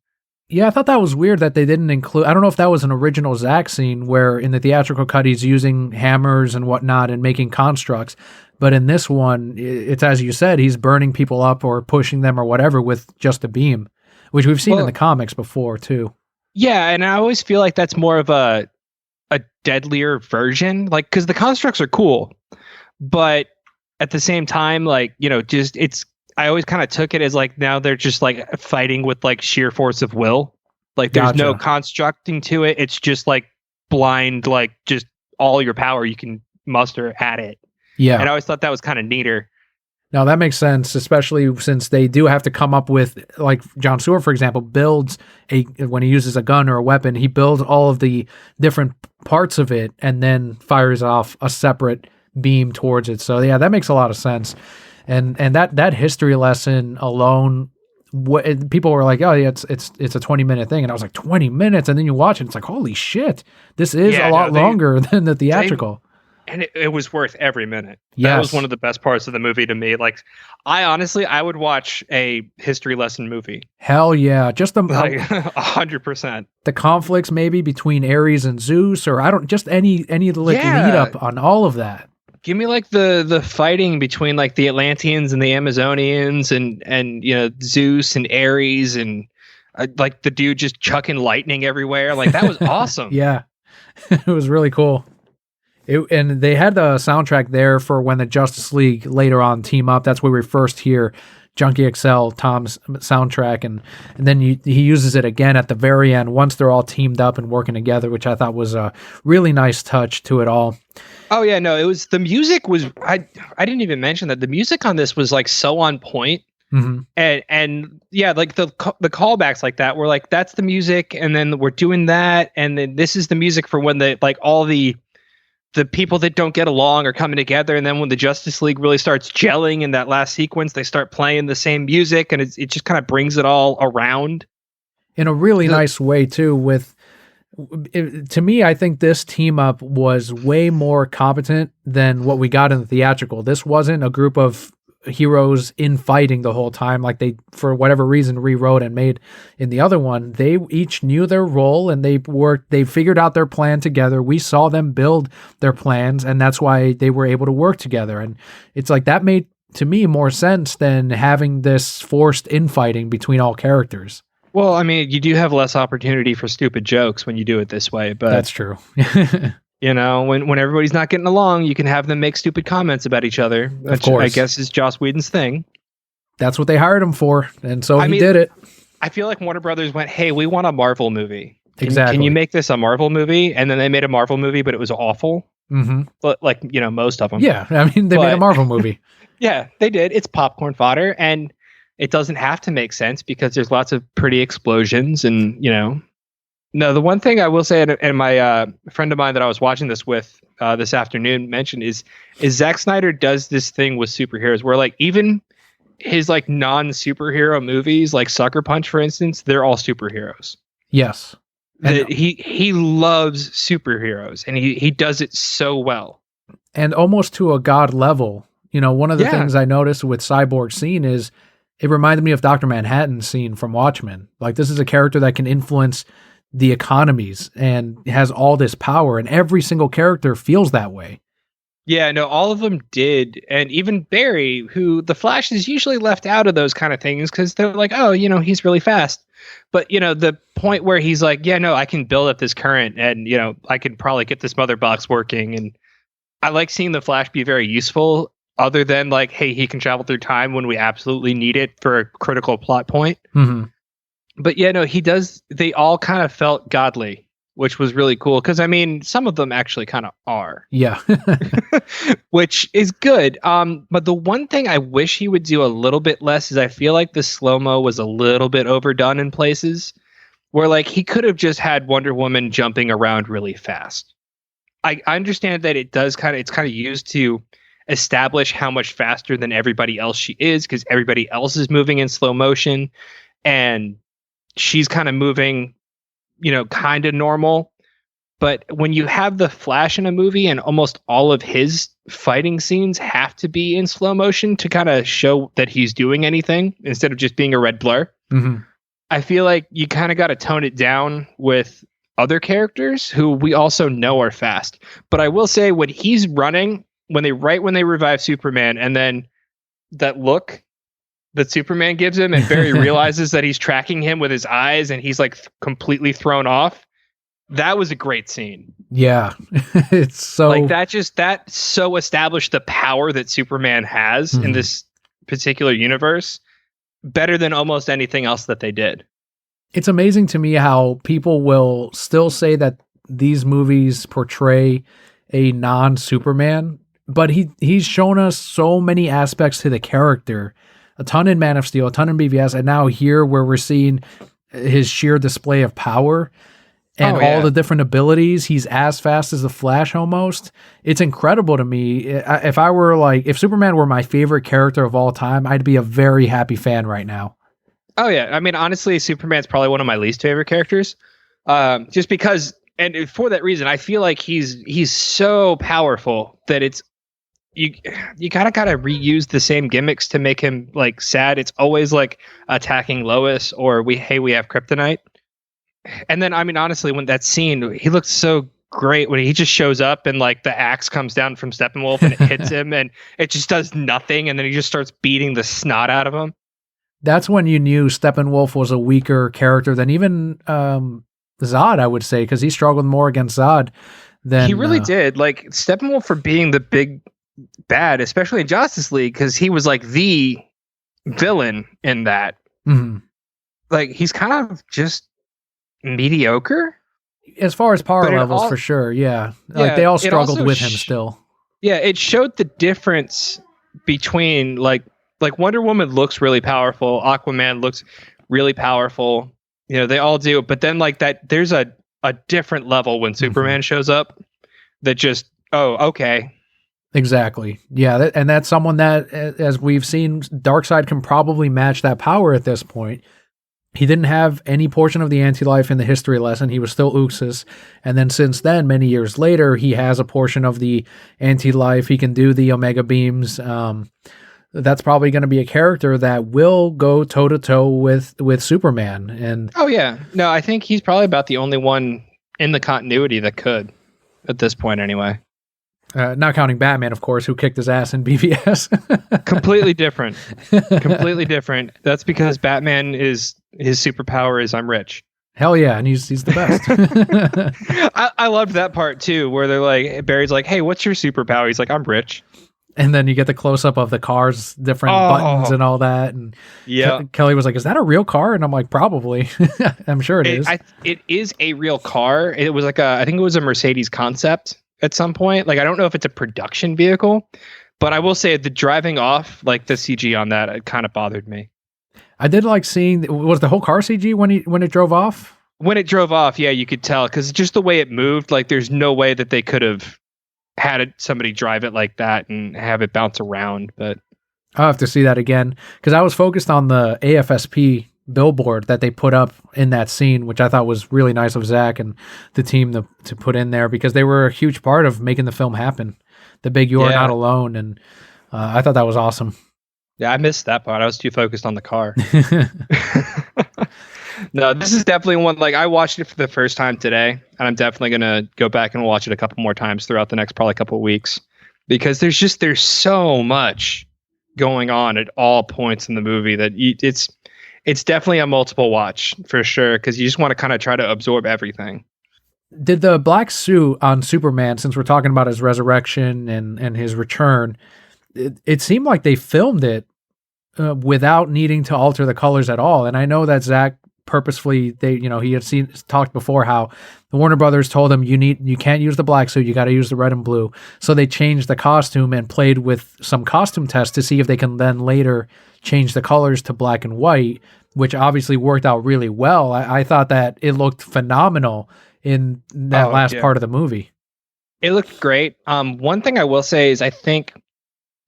Yeah, I thought that was weird that they didn't include... I don't know if that was an original Zack scene where in the theatrical cut he's using hammers and whatnot and making constructs. But in this one, it's as you said, he's burning people up or pushing them or whatever with just a beam, which we've seen in the comics before too. Yeah, and I always feel like that's more of a deadlier version, like because the constructs are cool, but at the same time, like I always kind of took it as like now they're just like fighting with like sheer force of will, like there's no constructing to it. It's just like blind, like just all your power you can muster at it. Yeah. And I always thought that was kind of neater. Now that makes sense, especially since they do have to come up with, like John Stewart, for example, builds when he uses a gun or a weapon, he builds all of the different parts of it and then fires off a separate beam towards it. So yeah, that makes a lot of sense. And that history lesson alone, people were like, oh yeah, it's a 20-minute thing. And I was like, 20 minutes? And then you watch it, it's like, holy shit, this is a lot longer than the theatrical. And it was worth every minute. Yes. That was one of the best parts of the movie to me. Like, I would watch a history lesson movie. Hell yeah. Just 100%. The conflicts maybe between Ares and Zeus, or any lead up on all of that. Give me like the fighting between like the Atlanteans and the Amazonians and Zeus and Ares and like the dude just chucking lightning everywhere. Like that was awesome. Yeah. It was really cool. And they had the soundtrack there for when the Justice League later on team up. That's where we first hear Junkie XL, Tom's soundtrack. And then he uses it again at the very end once they're all teamed up and working together, which I thought was a really nice touch to it all. Oh, yeah, no, the music was, I didn't even mention that the music on this was like so on point. Mm-hmm. And yeah, like the callbacks like that were like, that's the music. And then we're doing that. And then this is the music for when all the people that don't get along are coming together, and then when the Justice League really starts gelling in that last sequence, they start playing the same music, and it just kind of brings it all around in a really nice way too. To me, I think this team up was way more competent than what we got in the theatrical. This wasn't a group of heroes in fighting the whole time like they, for whatever reason, rewrote and made in the other one. They each knew their role and they figured out their plan together. We saw them build their plans, and that's why they were able to work together. And it's like that made, to me, more sense than having this forced infighting between all characters. Well, I mean, you do have less opportunity for stupid jokes when you do it this way, but that's true. When everybody's not getting along, you can have them make stupid comments about each other, which I guess is Joss Whedon's thing. That's what they hired him for, and so he did it. I feel like Warner Brothers went, hey, we want a Marvel movie. Exactly. Can you make this a Marvel movie? And then they made a Marvel movie, but it was awful. Mm-hmm. But most of them. Yeah, they made a Marvel movie. Yeah, they did. It's popcorn fodder, and it doesn't have to make sense because there's lots of pretty explosions and, No, the one thing I will say, and my friend of mine that I was watching this with this afternoon mentioned is Zack Snyder does this thing with superheroes where like even his like non-superhero movies, like Sucker Punch, for instance, they're all superheroes. Yes. He loves superheroes and he does it so well. And almost to a god level. One of the things I noticed with Cyborg Scene is It reminded me of Dr. Manhattan's scene from Watchmen. Like, this is a character that can influence the economies and has all this power, and every single character feels that way. Yeah, no, all of them did. And even Barry, who the Flash is usually left out of those kind of things because they're like, oh, he's really fast. But, the point where he's like, yeah, no, I can build up this current and, I can probably get this mother box working. And I like seeing the Flash be very useful, other than like, hey, he can travel through time when we absolutely need it for a critical plot point. Mm-hmm. But yeah, no, he does. They all kind of felt godly, which was really cool. Because I mean, some of them actually kind of are. Yeah. Which is good. But the one thing I wish he would do a little bit less is I feel like the slow-mo was a little bit overdone in places where like he could have just had Wonder Woman jumping around really fast. I understand that it's kind of used to establish how much faster than everybody else she is, because everybody else is moving in slow motion and she's kind of moving, kind of normal. But when you have the Flash in a movie and almost all of his fighting scenes have to be in slow motion to kind of show that he's doing anything instead of just being a red blur, I feel like you kind of got to tone it down with other characters who we also know are fast. But I will say, when he's running, when they revive Superman, and then that look that Superman gives him, and Barry realizes that he's tracking him with his eyes and he's like completely thrown off. That was a great scene. Yeah. It's so like that so established the power that Superman has in this particular universe better than almost anything else that they did. It's amazing to me how people will still say that these movies portray a non-Superman, but he's shown us so many aspects to the character, a ton in Man of Steel, a ton in BVS, and now here where we're seeing his sheer display of power and all the different abilities. He's as fast as the Flash almost. It's incredible to me. If Superman were my favorite character of all time, I'd be a very happy fan right now. Oh yeah. I mean, honestly, Superman's probably one of my least favorite characters. Just because, and for that reason, I feel like he's so powerful that it's, you gotta reuse the same gimmicks to make him like sad. It's always like attacking Lois or we have kryptonite. And then, I mean, honestly, when that scene, he looks so great when he just shows up and like the axe comes down from Steppenwolf and it hits him and it just does nothing. And then he just starts beating the snot out of him. That's when you knew Steppenwolf was a weaker character than even Zod, I would say, because he struggled more against Zod than he really did. Like Steppenwolf for being the big bad, especially in Justice League, because he was like the villain in that. Mm-hmm. Like he's kind of just mediocre as far as power levels, for sure. Yeah. Like they all struggled with him still. Yeah, it showed the difference between like Wonder Woman looks really powerful, Aquaman looks really powerful. They all do, but then like that there's a different level when Superman shows up that just, oh, okay. Exactly. Yeah, and that's someone that, as we've seen, Darkseid can probably match that power at this point. He didn't have any portion of the anti-life in the history lesson. He was still Uxas. And then since then, many years later, he has a portion of the anti-life. He can do the Omega beams. That's probably going to be a character that will go toe-to-toe with Superman. And oh, yeah. No, I think he's probably about the only one in the continuity that could, at this point anyway. Not counting Batman, of course, who kicked his ass in BVS. Completely different. Completely different. That's because Batman his superpower is I'm rich. Hell yeah, and he's the best. I loved that part too, where they're like, Barry's like, hey, what's your superpower? He's like, I'm rich. And then you get the close up of the car's different buttons and all that. And yeah, Kelly was like, "Is that a real car?" And I'm like, "Probably." I'm sure it is. It is a real car. It was like I think it was a Mercedes concept at some point. Like I don't know if it's a production vehicle, but I will say the driving off, like the CG on that, it kind of bothered me. I did like seeing, was the whole car CG when it drove off? When it drove off, yeah, you could tell because just the way it moved, like there's no way that they could have had somebody drive it like that and have it bounce around. But I'll have to see that again because I was focused on the AFSP billboard that they put up in that scene, which I thought was really nice of Zach and the team to put in there because they were a huge part of making the film happen. The big "You Are Not Alone," and I thought that was awesome. Yeah, I missed that part. I was too focused on the car. No, this is definitely one, like, I watched it for the first time today, and I'm definitely gonna go back and watch it a couple more times throughout the next probably couple of weeks, because there's so much going on at all points in the movie that it's definitely a multiple watch for sure, because you just want to kind of try to absorb everything. Did the black suit on Superman, since we're talking about his resurrection and his return, it seemed like they filmed it without needing to alter the colors at all. And I know that Zach purposefully, he had talked before how the Warner Brothers told him you can't use the black suit, you got to use the red and blue. So they changed the costume and played with some costume tests to see if they can then later change the colors to black and white, which obviously worked out really well. I thought that it looked phenomenal in that last part of the movie. It looked great. One thing I will say is I think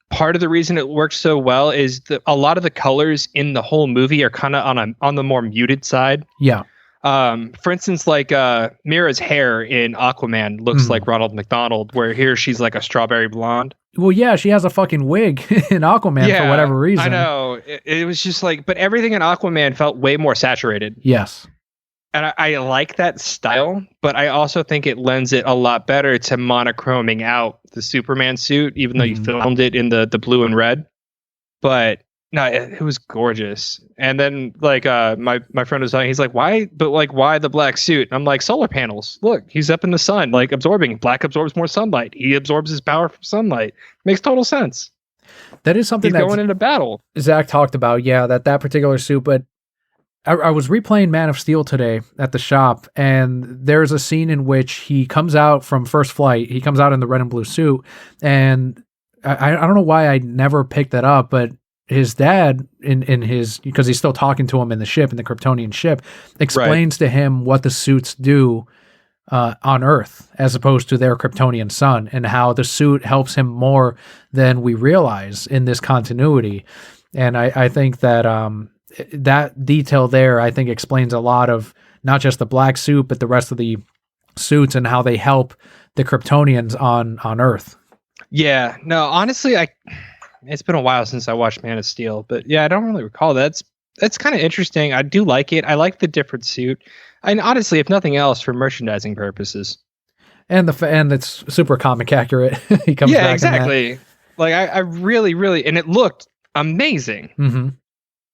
part of the reason it works so well is that a lot of the colors in the whole movie are kind of on the more muted side. Yeah. For instance, like Mira's hair in Aquaman looks like Ronald McDonald, where here she's like a strawberry blonde. Well, yeah, she has a fucking wig in Aquaman for whatever reason. I know. It was just like, but everything in Aquaman felt way more saturated. Yes. And I like that style, but I also think it lends it a lot better to monochroming out the Superman suit, even though you filmed it in the blue and red. But no, it was gorgeous. And then like my friend was saying, he's like, why the black suit? And I'm like, solar panels. Look, he's up in the sun, like absorbing. Black absorbs more sunlight. He absorbs his power from sunlight. Makes total sense. That is something he's going into battle. Zach talked about, that particular suit, but I was replaying Man of Steel today at the shop, and there's a scene in which he comes out from First Flight. He comes out in the red and blue suit, and I don't know why I never picked that up, but his dad, because he's still talking to him in the Kryptonian ship, explains to him what the suits do on Earth as opposed to their Kryptonian sun, and how the suit helps him more than we realize in this continuity. And I think that that detail there, I think, explains a lot of not just the black suit, but the rest of the suits and how they help the Kryptonians on Earth. Yeah, no, honestly, it's been a while since I watched Man of Steel, but yeah, I don't really recall that. That's kind of interesting. I do like it. I like the different suit, and honestly, if nothing else, for merchandising purposes. And it's super comic accurate. He comes back. Yeah, exactly. Like I really, really, and it looked amazing. Mm-hmm.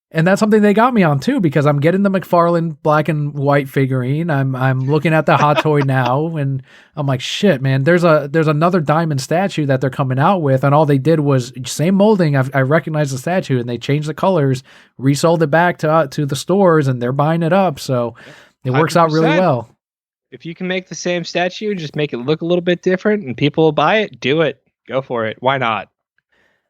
And that's something they got me on too, because I'm getting the McFarlane black and white figurine. I'm looking at the Hot Toy now, and I'm like, shit, man. There's another diamond statue that they're coming out with, and all they did was same molding. I recognized the statue, and they changed the colors, resold it back to the stores, and they're buying it up. So it works 100%. Out really well. If you can make the same statue, just make it look a little bit different, and people will buy it. Do it. Go for it. Why not?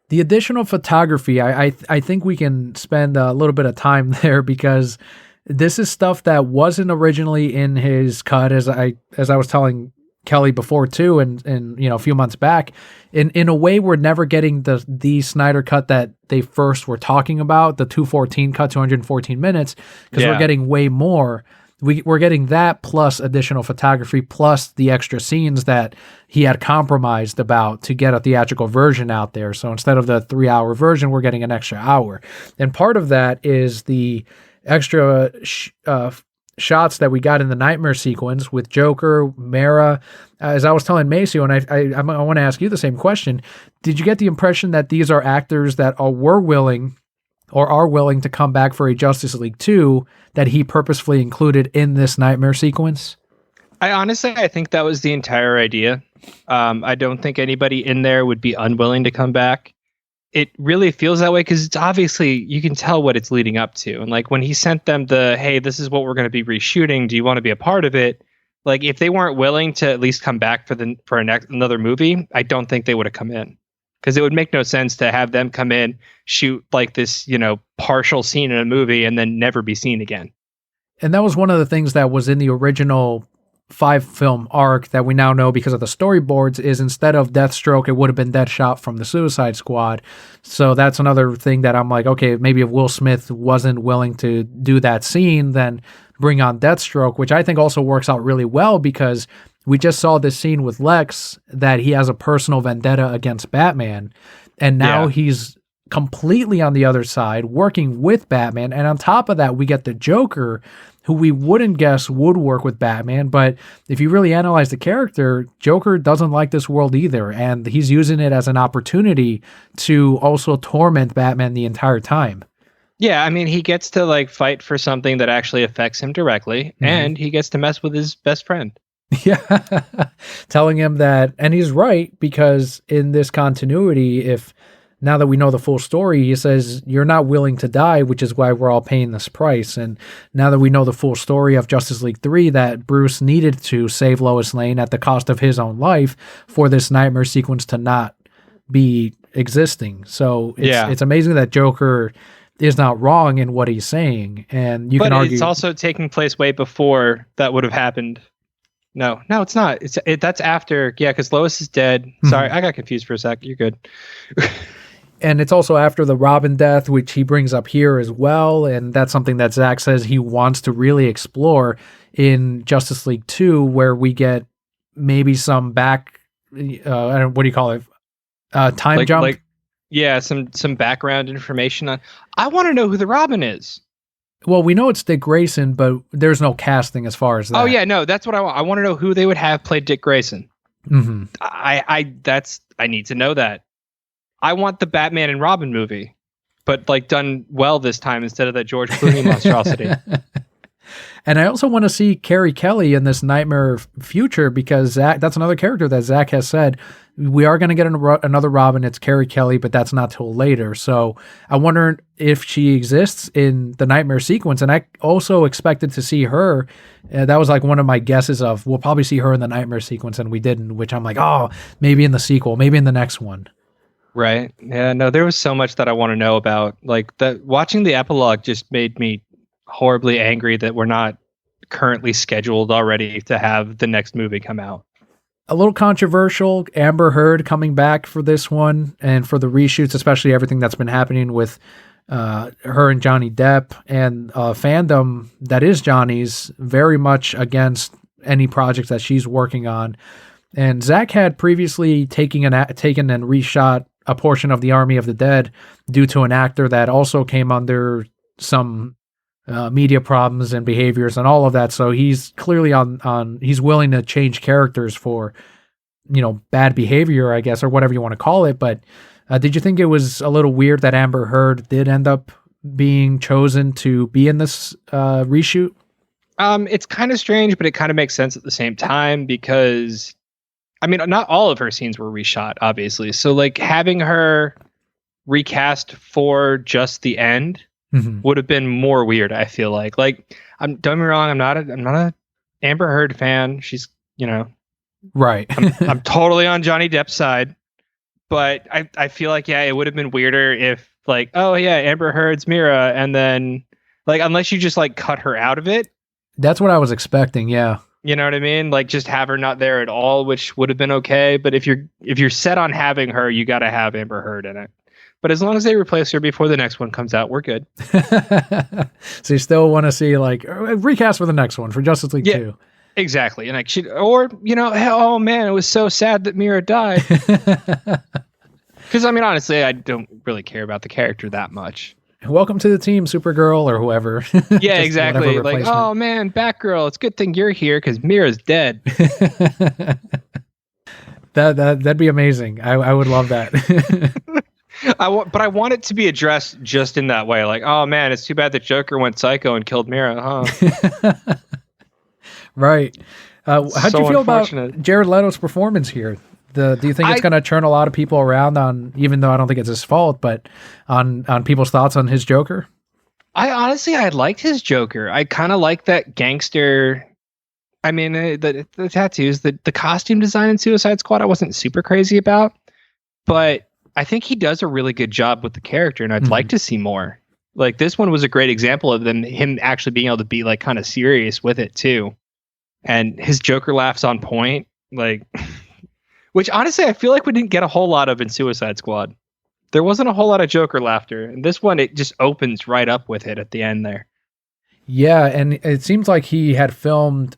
The additional photography, I think we can spend a little bit of time there, because this is stuff that wasn't originally in his cut, as I was telling Kelly before too, and a few months back. In a way, we're never getting the Snyder cut that they first were talking about, the 214 cut, 214 minutes, because we're getting way more. We're getting that plus additional photography plus the extra scenes that he had compromised about to get a theatrical version out there. So instead of the 3-hour version, we're getting an extra hour. And part of that is the extra shots that we got in the nightmare sequence with Joker, Mara. As I was telling Maceo, and I want to ask you the same question, did you get the impression that these are actors that are willing to come back for a Justice League 2 that he purposefully included in this nightmare sequence? I think that was the entire idea. I don't think anybody in there would be unwilling to come back. It really feels that way because it's obviously, you can tell what it's leading up to. And like when he sent them hey, this is what we're going to be reshooting. Do you want to be a part of it? Like if they weren't willing to at least come back for another movie, I don't think they would have come in. Because it would make no sense to have them come in, shoot like this, partial scene in a movie and then never be seen again. And that was one of the things that was in the original 5-film arc that we now know because of the storyboards is instead of Deathstroke, it would have been Deadshot from the Suicide Squad. So that's another thing that I'm like, okay, maybe if Will Smith wasn't willing to do that scene, then bring on Deathstroke, which I think also works out really well because we just saw this scene with Lex that he has a personal vendetta against Batman, and now he's completely on the other side, working with Batman. And on top of that, we get the Joker, who we wouldn't guess would work with Batman. But if you really analyze the character, Joker doesn't like this world either. And he's using it as an opportunity to also torment Batman the entire time. Yeah, I mean, he gets to like fight for something that actually affects him directly, and he gets to mess with his best friend. Yeah. Telling him that, and he's right, because in this continuity, if now that we know the full story, he says, you're not willing to die, which is why we're all paying this price. And now that we know the full story of Justice League 3, that Bruce needed to save Lois Lane at the cost of his own life for this nightmare sequence to not be existing. So it's amazing that Joker is not wrong in what he's saying. And you can argue, it's also taking place way before that would have happened. No, it's not. That's after. Yeah, because Lois is dead. Sorry, I got confused for a sec. You're good. And it's also after the Robin death, which he brings up here as well. And that's something that Zack says he wants to really explore in Justice League 2, where we get maybe some back, what do you call it? Time jump? Some background information on. I want to know who the Robin is. Well, we know it's Dick Grayson, but there's no casting as far as that. Oh yeah, no, that's what I want. I want to know who they would have played Dick Grayson. Mm-hmm. I need to know that. I want the Batman and Robin movie, but like done well this time instead of that George Clooney monstrosity. And I also want to see Carrie Kelly in this nightmare future, because that's another character that Zack has said, we are going to get another Robin. It's Carrie Kelly, but that's not till later. So I wonder if she exists in the nightmare sequence. And I also expected to see her. That was like one of my guesses of, we'll probably see her in the nightmare sequence, and we didn't, which I'm like, oh, maybe in the sequel, maybe in the next one. Right. Yeah, no, there was so much that I want to know about. Like watching the epilogue just made me horribly angry that we're not currently scheduled already to have the next movie come out. A little controversial, Amber Heard coming back for this one and for the reshoots, especially everything that's been happening with her and Johnny Depp, and fandom that is Johnny's very much against any projects that she's working on. And Zack had previously taken and reshot a portion of the Army of the Dead due to an actor that also came under some media problems and behaviors and all of that. So he's clearly he's willing to change characters for, bad behavior, I guess, or whatever you want to call it. But did you think it was a little weird that Amber Heard did end up being chosen to be in this reshoot? It's kind of strange, but it kind of makes sense at the same time, because I mean, not all of her scenes were reshot, obviously. So like having her recast for just the end would have been more weird, I feel like. Like, don't get me wrong, I'm not a Amber Heard fan. She's, right. I'm totally on Johnny Depp's side, but I feel like, yeah, it would have been weirder if like, oh yeah, Amber Heard's Mira, and then like, unless you just like cut her out of it. That's what I was expecting. Yeah. You know what I mean? Like just have her not there at all, which would have been okay. But if you're set on having her, you got to have Amber Heard in it. But as long as they replace her before the next one comes out, we're good. So you still want to see like recast for the next one for Justice League 2. Exactly. And like oh man, it was so sad that Mira died. Because I mean, honestly, I don't really care about the character that much. Welcome to the team, Supergirl or whoever. Yeah, exactly. Like, oh man, Batgirl, it's a good thing you're here because Mira's dead. That'd be amazing. I would love that. But I want it to be addressed just in that way. Like, oh man, it's too bad that Joker went psycho and killed Mira, huh? Right. How'd you feel about Jared Leto's performance here? Do you think it's going to turn a lot of people around on, even though I don't think it's his fault, but on people's thoughts on his Joker? I liked his Joker. I kind of like that gangster. I mean, the tattoos, the costume design in Suicide Squad, I wasn't super crazy about, but I think he does a really good job with the character, and I'd like to see more. Like this one was a great example of him actually being able to be like kind of serious with it too, and his Joker laughs on point, like. Which honestly, I feel like we didn't get a whole lot of in Suicide Squad. There wasn't a whole lot of Joker laughter. And this one, it just opens right up with it at the end there. Yeah, and it seems like he had filmed,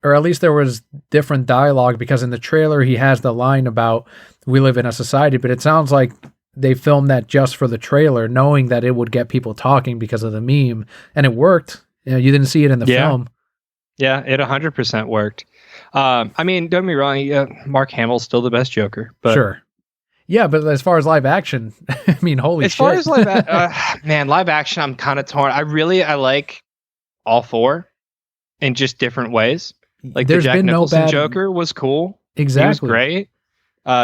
or at least there was different dialogue, because in the trailer he has the line about we live in a society, but it sounds like they filmed that just for the trailer, knowing that it would get people talking because of the meme, and it worked. You didn't see it in the film. Yeah, it 100% worked. I mean, don't get me wrong, Mark Hamill's still the best Joker. But sure. Yeah, but as far as live action, I mean, holy shit. As far as live action, I'm kind of torn. I like all four in just different ways. Like There's the Jack been Nicholson Joker was cool. Exactly. He was great.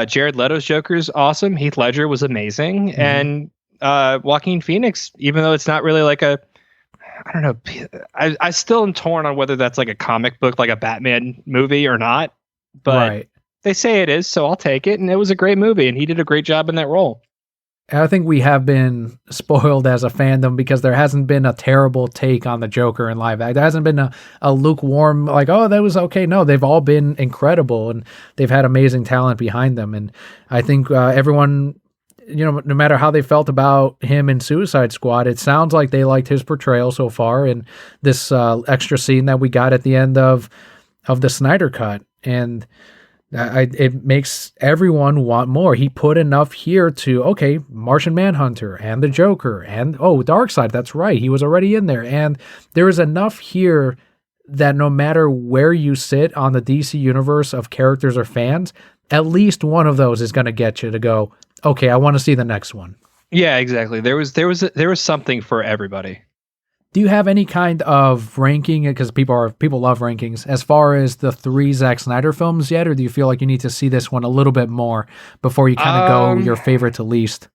Jared Leto's Joker is awesome. Heath Ledger was amazing. And Joaquin Phoenix, even though it's not really like I don't know. I still am torn on whether that's like a comic book, like a Batman movie or not. But they say it is, so I'll take it. And it was a great movie, and he did a great job in that role. I think we have been spoiled as a fandom because there hasn't been a terrible take on the Joker in live action. There hasn't been a lukewarm, like, oh, that was okay. No, they've all been incredible, and they've had amazing talent behind them. And I think everyone, no matter how they felt about him in Suicide Squad, it sounds like they liked his portrayal so far, and this extra scene that we got at the end of the Snyder Cut. And it makes everyone want more. He put enough here to, okay, Martian Manhunter and the Joker and, Darkseid, that's right, he was already in there. And there is enough here that no matter where you sit on the DC universe of characters or fans, at least one of those is going to get you to go, okay, I want to see the next one. Yeah, exactly. There was something for everybody. Do you have any kind of ranking, because people love rankings, as far as the 3 Zack Snyder films yet, or do you feel like you need to see this one a little bit more before you kind of go your favorite to least?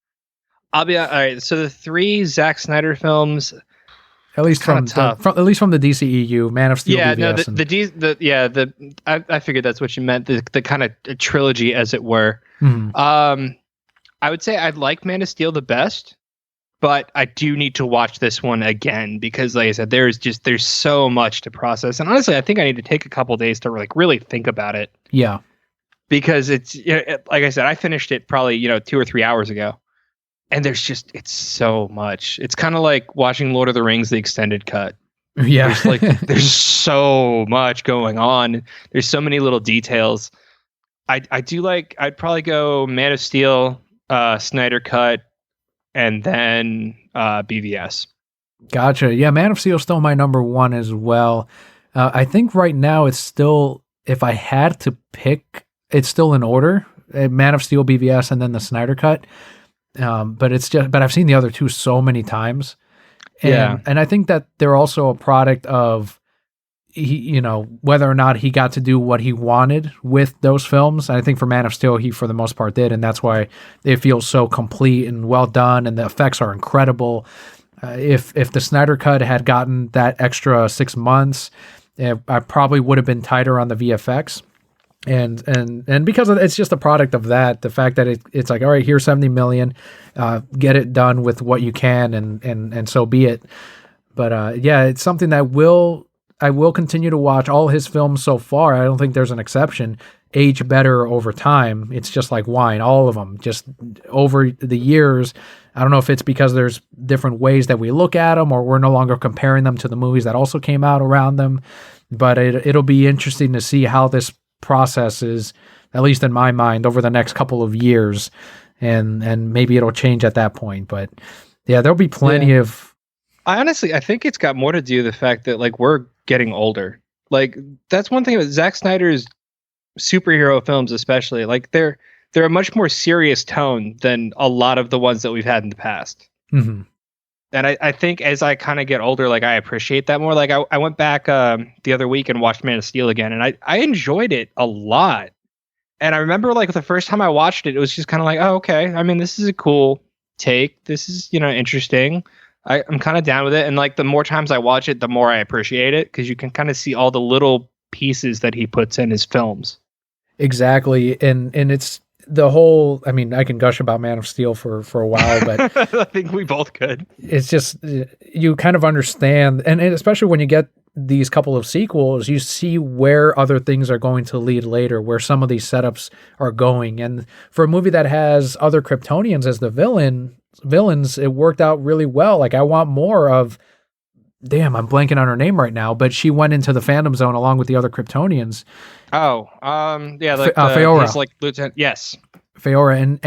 I'll be all right. So the 3 Zack Snyder films, at least from the DCEU, Man of Steel. Yeah, BVS, I figured that's what you meant. The kind of trilogy, as it were. Mm-hmm. I would say I'd like Man of Steel the best. But I do need to watch this one again because, like I said, there's so much to process. And honestly, I think I need to take a couple days to really think about it. Yeah. Because it's, like I said, I finished it probably, 2 or 3 hours ago. And it's so much. It's kind of like watching Lord of the Rings, the extended cut. Yeah. There's so much going on. There's so many little details. I'd probably go Man of Steel, Snyder Cut, and then BVS. Gotcha. Yeah, Man of Steel is still my number 1 as well. I think right now it's still, if I had to pick, it's still in order. Man of Steel, BVS, and then the Snyder Cut. But I've seen the other 2 so many times. And I think that they're also a product of whether or not he got to do what he wanted with those films. I think for Man of Steel, he for the most part did, and that's why it feels so complete and well done, and the effects are incredible. If the Snyder Cut had gotten that extra 6 months, I probably would have been tighter on the VFX. And because it's just a product of that, the fact that it's like, all right, here's $70 million, get it done with what you can, and so be it. But it's something that I will continue to watch. All his films so far, I don't think there's an exception, age better over time. It's just like wine, all of them, just over the years. I don't know if it's because there's different ways that we look at them, or we're no longer comparing them to the movies that also came out around them. But it'll be interesting to see how this process is, at least in my mind, over the next couple of years. And maybe it'll change at that point. But yeah, there'll be plenty of... I think it's got more to do with the fact that we're getting older. That's one thing about Zack Snyder's superhero films, especially. They're a much more serious tone than a lot of the ones that we've had in the past. Mm-hmm. And I think as I kind of get older, I appreciate that more. I went back the other week and watched Man of Steel again, and I enjoyed it a lot. And I remember the first time I watched it, it was just kind of like, oh, okay. I mean, this is a cool take. This is, interesting. I'm kind of down with it. And the more times I watch it, the more I appreciate it, because you can kind of see all the little pieces that he puts in his films. Exactly. And it's the whole, I mean, I can gush about Man of Steel for a while, but I think we both could. It's just, you kind of understand. And especially when you get these couple of sequels, you see where other things are going to lead later, where some of these setups are going. And for a movie that has other Kryptonians as the villains, it worked out really well. I want more of, damn, I'm blanking on her name right now, but she went into the Phantom Zone along with the other Kryptonians. Oh, yeah, Faora. Lieutenant. Yes. Feora,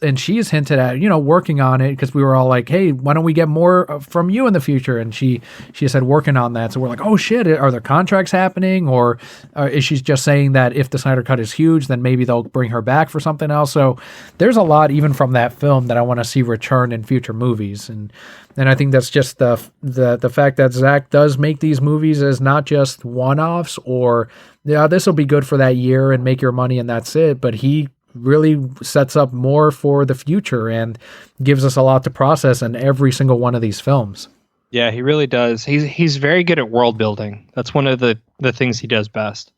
and she's hinted at, working on it, because we were all like, hey, why don't we get more from you in the future? And she said working on that. So we're like, oh shit, are there contracts happening, or is she just saying that if the Snyder Cut is huge, then maybe they'll bring her back for something else? So there's a lot even from that film that I want to see return in future movies, and I think that's just the fact that Zack does make these movies as not just one-offs, or this will be good for that year and make your money and that's it, but he really sets up more for the future and gives us a lot to process in every single one of these films. Yeah, he really does. He's very good at world building. That's one of the things he does best.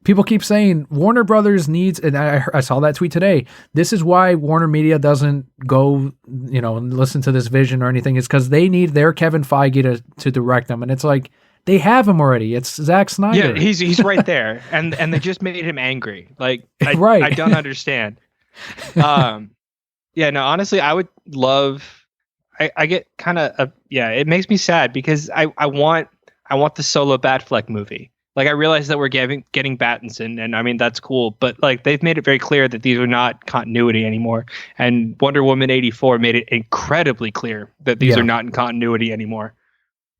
People keep saying Warner Brothers needs, and I saw that tweet today, this is why Warner Media doesn't go, and listen to this vision or anything, is because they need their Kevin Feige to direct them. And it's like, they have him already. It's Zack Snyder. Yeah, he's right there, and they just made him angry. Like, right. I don't understand. Yeah, no, honestly, I would love. I get kind of it makes me sad, because I want the solo Batfleck movie. Like, I realize that we're getting Pattinson, and I mean that's cool, but like they've made it very clear that these are not continuity anymore. And Wonder Woman 84 made it incredibly clear that these are not in continuity anymore.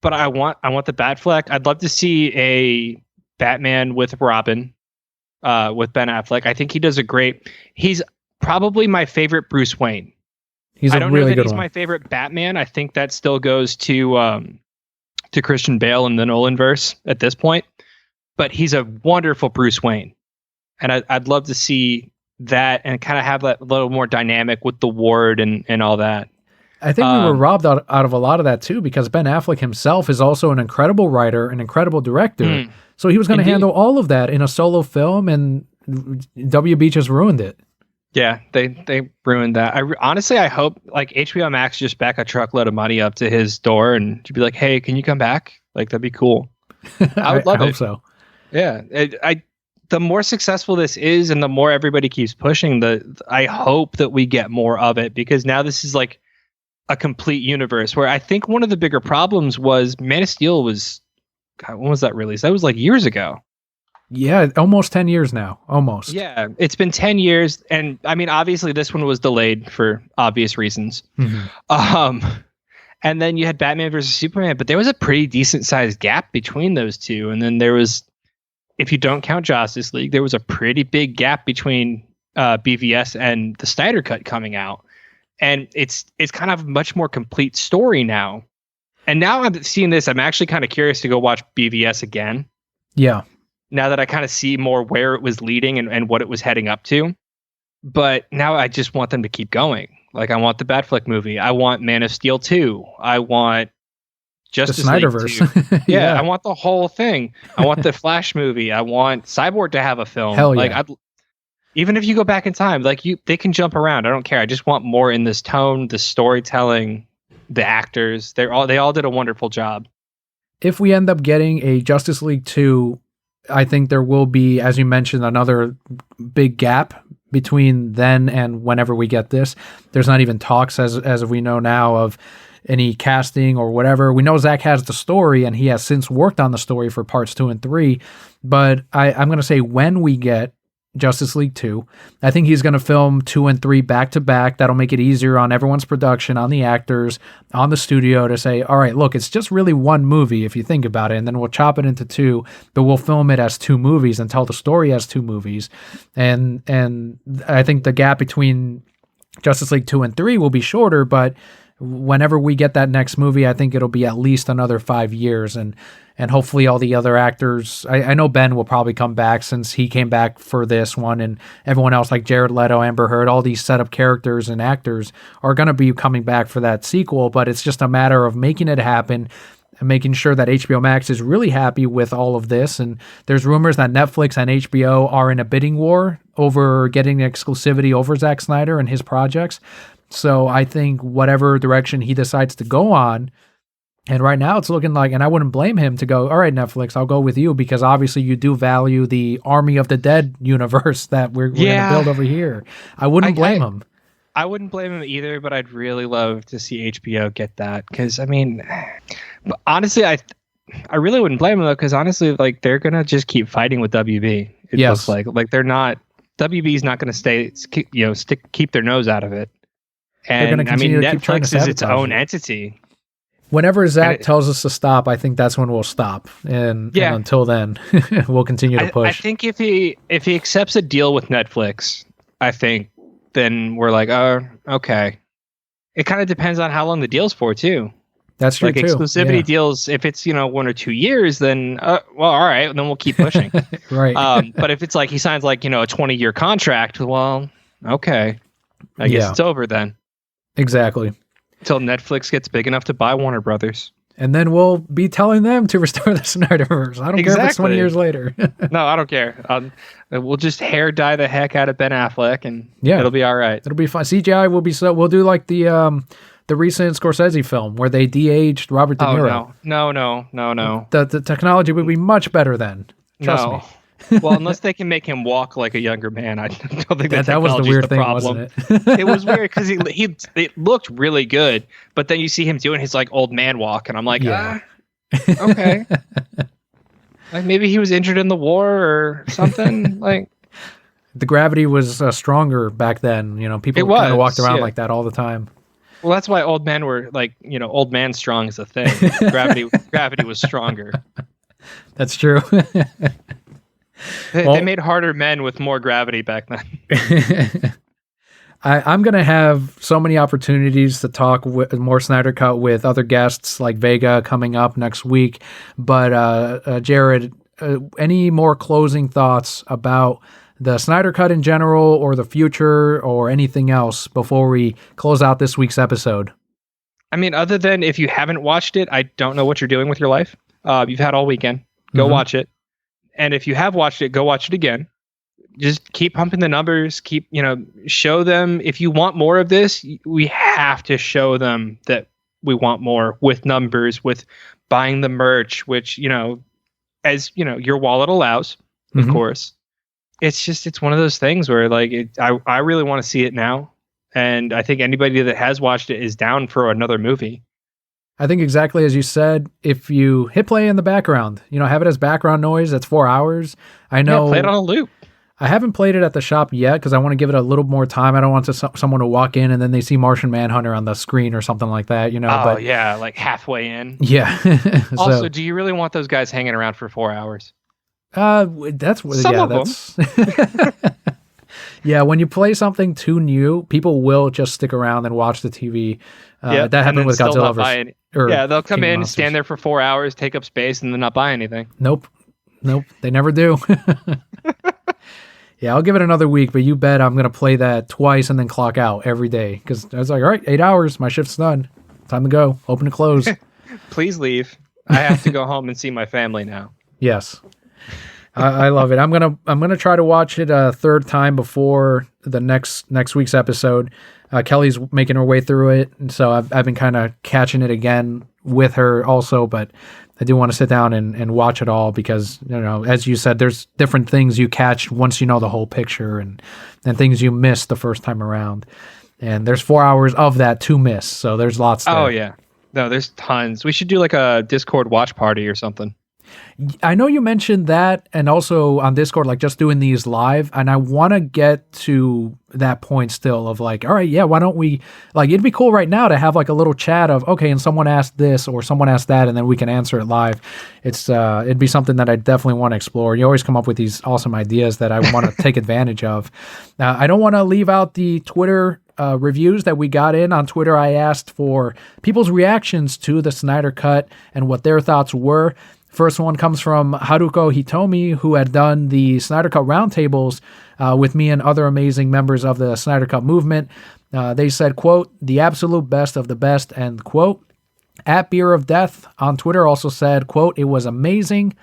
But I want the Batfleck. I'd love to see a Batman with Robin, with Ben Affleck. I think he does he's probably my favorite Bruce Wayne. I don't know that he's my favorite Batman. I think that still goes to Christian Bale in the Nolanverse at this point. But he's a wonderful Bruce Wayne. And I'd love to see that and kind of have that little more dynamic with the Ward and all that. I think we were robbed out of a lot of that too, because Ben Affleck himself is also an incredible writer, an incredible director. So he was going to handle all of that in a solo film, and WB just ruined it. Yeah, they ruined that. Honestly, I hope like HBO Max just back a truckload of money up to his door and to be like, hey, can you come back? Like, that'd be cool. I would love it. I hope so. Yeah, the more successful this is, and the more everybody keeps pushing, I hope that we get more of it, because now this is like a complete universe. Where I think one of the bigger problems was Man of Steel was, God, when was that released? That was like years ago. Yeah, almost 10 years now. Almost. Yeah, it's been 10 years. And I mean, obviously this one was delayed for obvious reasons. Mm-hmm. And then you had Batman versus Superman, but there was a pretty decent sized gap between those two. And then there was, if you don't count Justice League, there was a pretty big gap between BVS and the Snyder Cut coming out. And it's kind of a much more complete story now. And now I'm seeing this, I'm actually kind of curious to go watch BVS again. Yeah. Now that I kind of see more where it was leading and what it was heading up to. But now I just want them to keep going. Like, I want the Batfleck movie. I want Man of Steel 2. I want Justice the League Snyderverse. 2. Yeah, I want the whole thing. I want the Flash movie. I want Cyborg to have a film. Hell yeah. Like, even if you go back in time, like they can jump around. I don't care. I just want more in this tone, the storytelling, the actors. They all did a wonderful job. If we end up getting a Justice League 2, I think there will be, as you mentioned, another big gap between then and whenever we get this. There's not even talks, as we know now, of any casting or whatever. We know Zack has the story, and he has since worked on the story for parts 2 and 3. But I'm going to say when we get Justice League 2, I think he's going to film 2 and 3 back to back. That'll make it easier on everyone's production, on the actors, on the studio to say, all right, look, it's just really one movie if you think about it, and then we'll chop it into 2, but we'll film it as 2 movies and tell the story as 2 movies. And I think the gap between Justice League 2 and 3 will be shorter, but whenever we get that next movie, I think it'll be at least another 5 years, and hopefully all the other actors, I know Ben will probably come back since he came back for this one, and everyone else like Jared Leto, Amber Heard, all these setup characters and actors are going to be coming back for that sequel, but it's just a matter of making it happen and making sure that HBO Max is really happy with all of this. And there's rumors that Netflix and HBO are in a bidding war over getting exclusivity over Zack Snyder and his projects. So I think whatever direction he decides to go on, and right now it's looking like, and I wouldn't blame him to go, all right, Netflix, I'll go with you, because obviously you do value the Army of the Dead universe that we're going to build over here. I wouldn't blame him. I wouldn't blame him either, but I'd really love to see HBO get that. Because, I mean, honestly, I really wouldn't blame him, though, because honestly, like, they're going to just keep fighting with WB. It looks like they're not WB's not going to keep their nose out of it. They're going And to I mean, continue to keep trying to Netflix is its sabotage own it. entity. Whenever Zach tells us to stop, I think that's when we'll stop. And until then, we'll continue to push. I think if he accepts a deal with Netflix, I think then we're like, oh, okay. It kind of depends on how long the deal's for, too. That's true, like too. Exclusivity deals, if it's 1 or 2 years, then well, all right, then we'll keep pushing. Right. But if it's like he signs like a 20-year contract, well, okay, I guess it's over then. Exactly. Until Netflix gets big enough to buy Warner Brothers. And then we'll be telling them to restore the Snyderverse. I don't care if it's 20 years later. No, I don't care. We'll just hair dye the heck out of Ben Affleck, and it'll be all right. It'll be fun. CGI will be we'll do like the recent Scorsese film where they de-aged Robert De Niro. No. The technology would be much better then. Trust me. Well, unless they can make him walk like a younger man, I don't think that was the weird thing, problem. wasn't it? It was weird because it looked really good, but then you see him doing his like old man walk, and I'm like, okay, like maybe he was injured in the war or something. Like the gravity was stronger back then. People kind of walked around like that all the time. Well, that's why old men were like, old man strong is a thing. Gravity was stronger. That's true. They made harder men with more gravity back then. I'm going to have so many opportunities to talk more Snyder Cut with other guests like Vega coming up next week. But Jarrod, any more closing thoughts about the Snyder Cut in general or the future or anything else before we close out this week's episode? I mean, other than if you haven't watched it, I don't know what you're doing with your life. You've had all weekend. Go watch it. And if you have watched it, go watch it again. Just keep pumping the numbers. Keep, show them. If you want more of this, we have to show them that we want more with numbers, with buying the merch, which, as, your wallet allows, of course. It's one of those things where I really want to see it now. And I think anybody that has watched it is down for another movie. I think exactly as you said, if you hit play in the background, have it as background noise, that's 4 hours. I know. Yeah, play it on a loop. I haven't played it at the shop yet because I want to give it a little more time. I don't want someone to walk in and then they see Martian Manhunter on the screen or something like that, but yeah, like halfway in. Yeah. Also, do you really want those guys hanging around for 4 hours? That's yeah, when you play something too new, people will just stick around and watch the TV. That happened with Godzilla vs. They'll come in, stand there for 4 hours, take up space, and then not buy anything. Nope, they never do. Yeah, I'll give it another week, but you bet I'm going to play that twice and then clock out every day. Because I was like, all right, 8 hours, my shift's done. Time to go, open and close. Please leave. I have to go home and see my family now. Yes. I love it. I'm gonna try to watch it a third time before the next week's episode. Kelly's making her way through it, and so I've been kind of catching it again with her also. But I do want to sit down and watch it all because as you said, there's different things you catch once you know the whole picture, and things you miss the first time around. And there's 4 hours of that to miss, so there's lots there. Oh yeah, no, there's tons. We should do like a Discord watch party or something. I know you mentioned that, and also on Discord, like just doing these live, and I want to get to that point still of like, all right, yeah, why don't we, like, it'd be cool right now to have like a little chat of, okay, and someone asked this or someone asked that, and then we can answer it live. It'd be something that I definitely want to explore. You always come up with these awesome ideas that I want to take advantage of. I don't want to leave out the Twitter reviews that we got in on Twitter. I asked for people's reactions to the Snyder Cut and what their thoughts were. First one comes from Haruko Hitomi, who had done the Snyder Cut roundtables with me and other amazing members of the Snyder Cut movement. They said, quote, the absolute best of the best, end quote. At Beer of Death on Twitter also said, quote, it was amazing.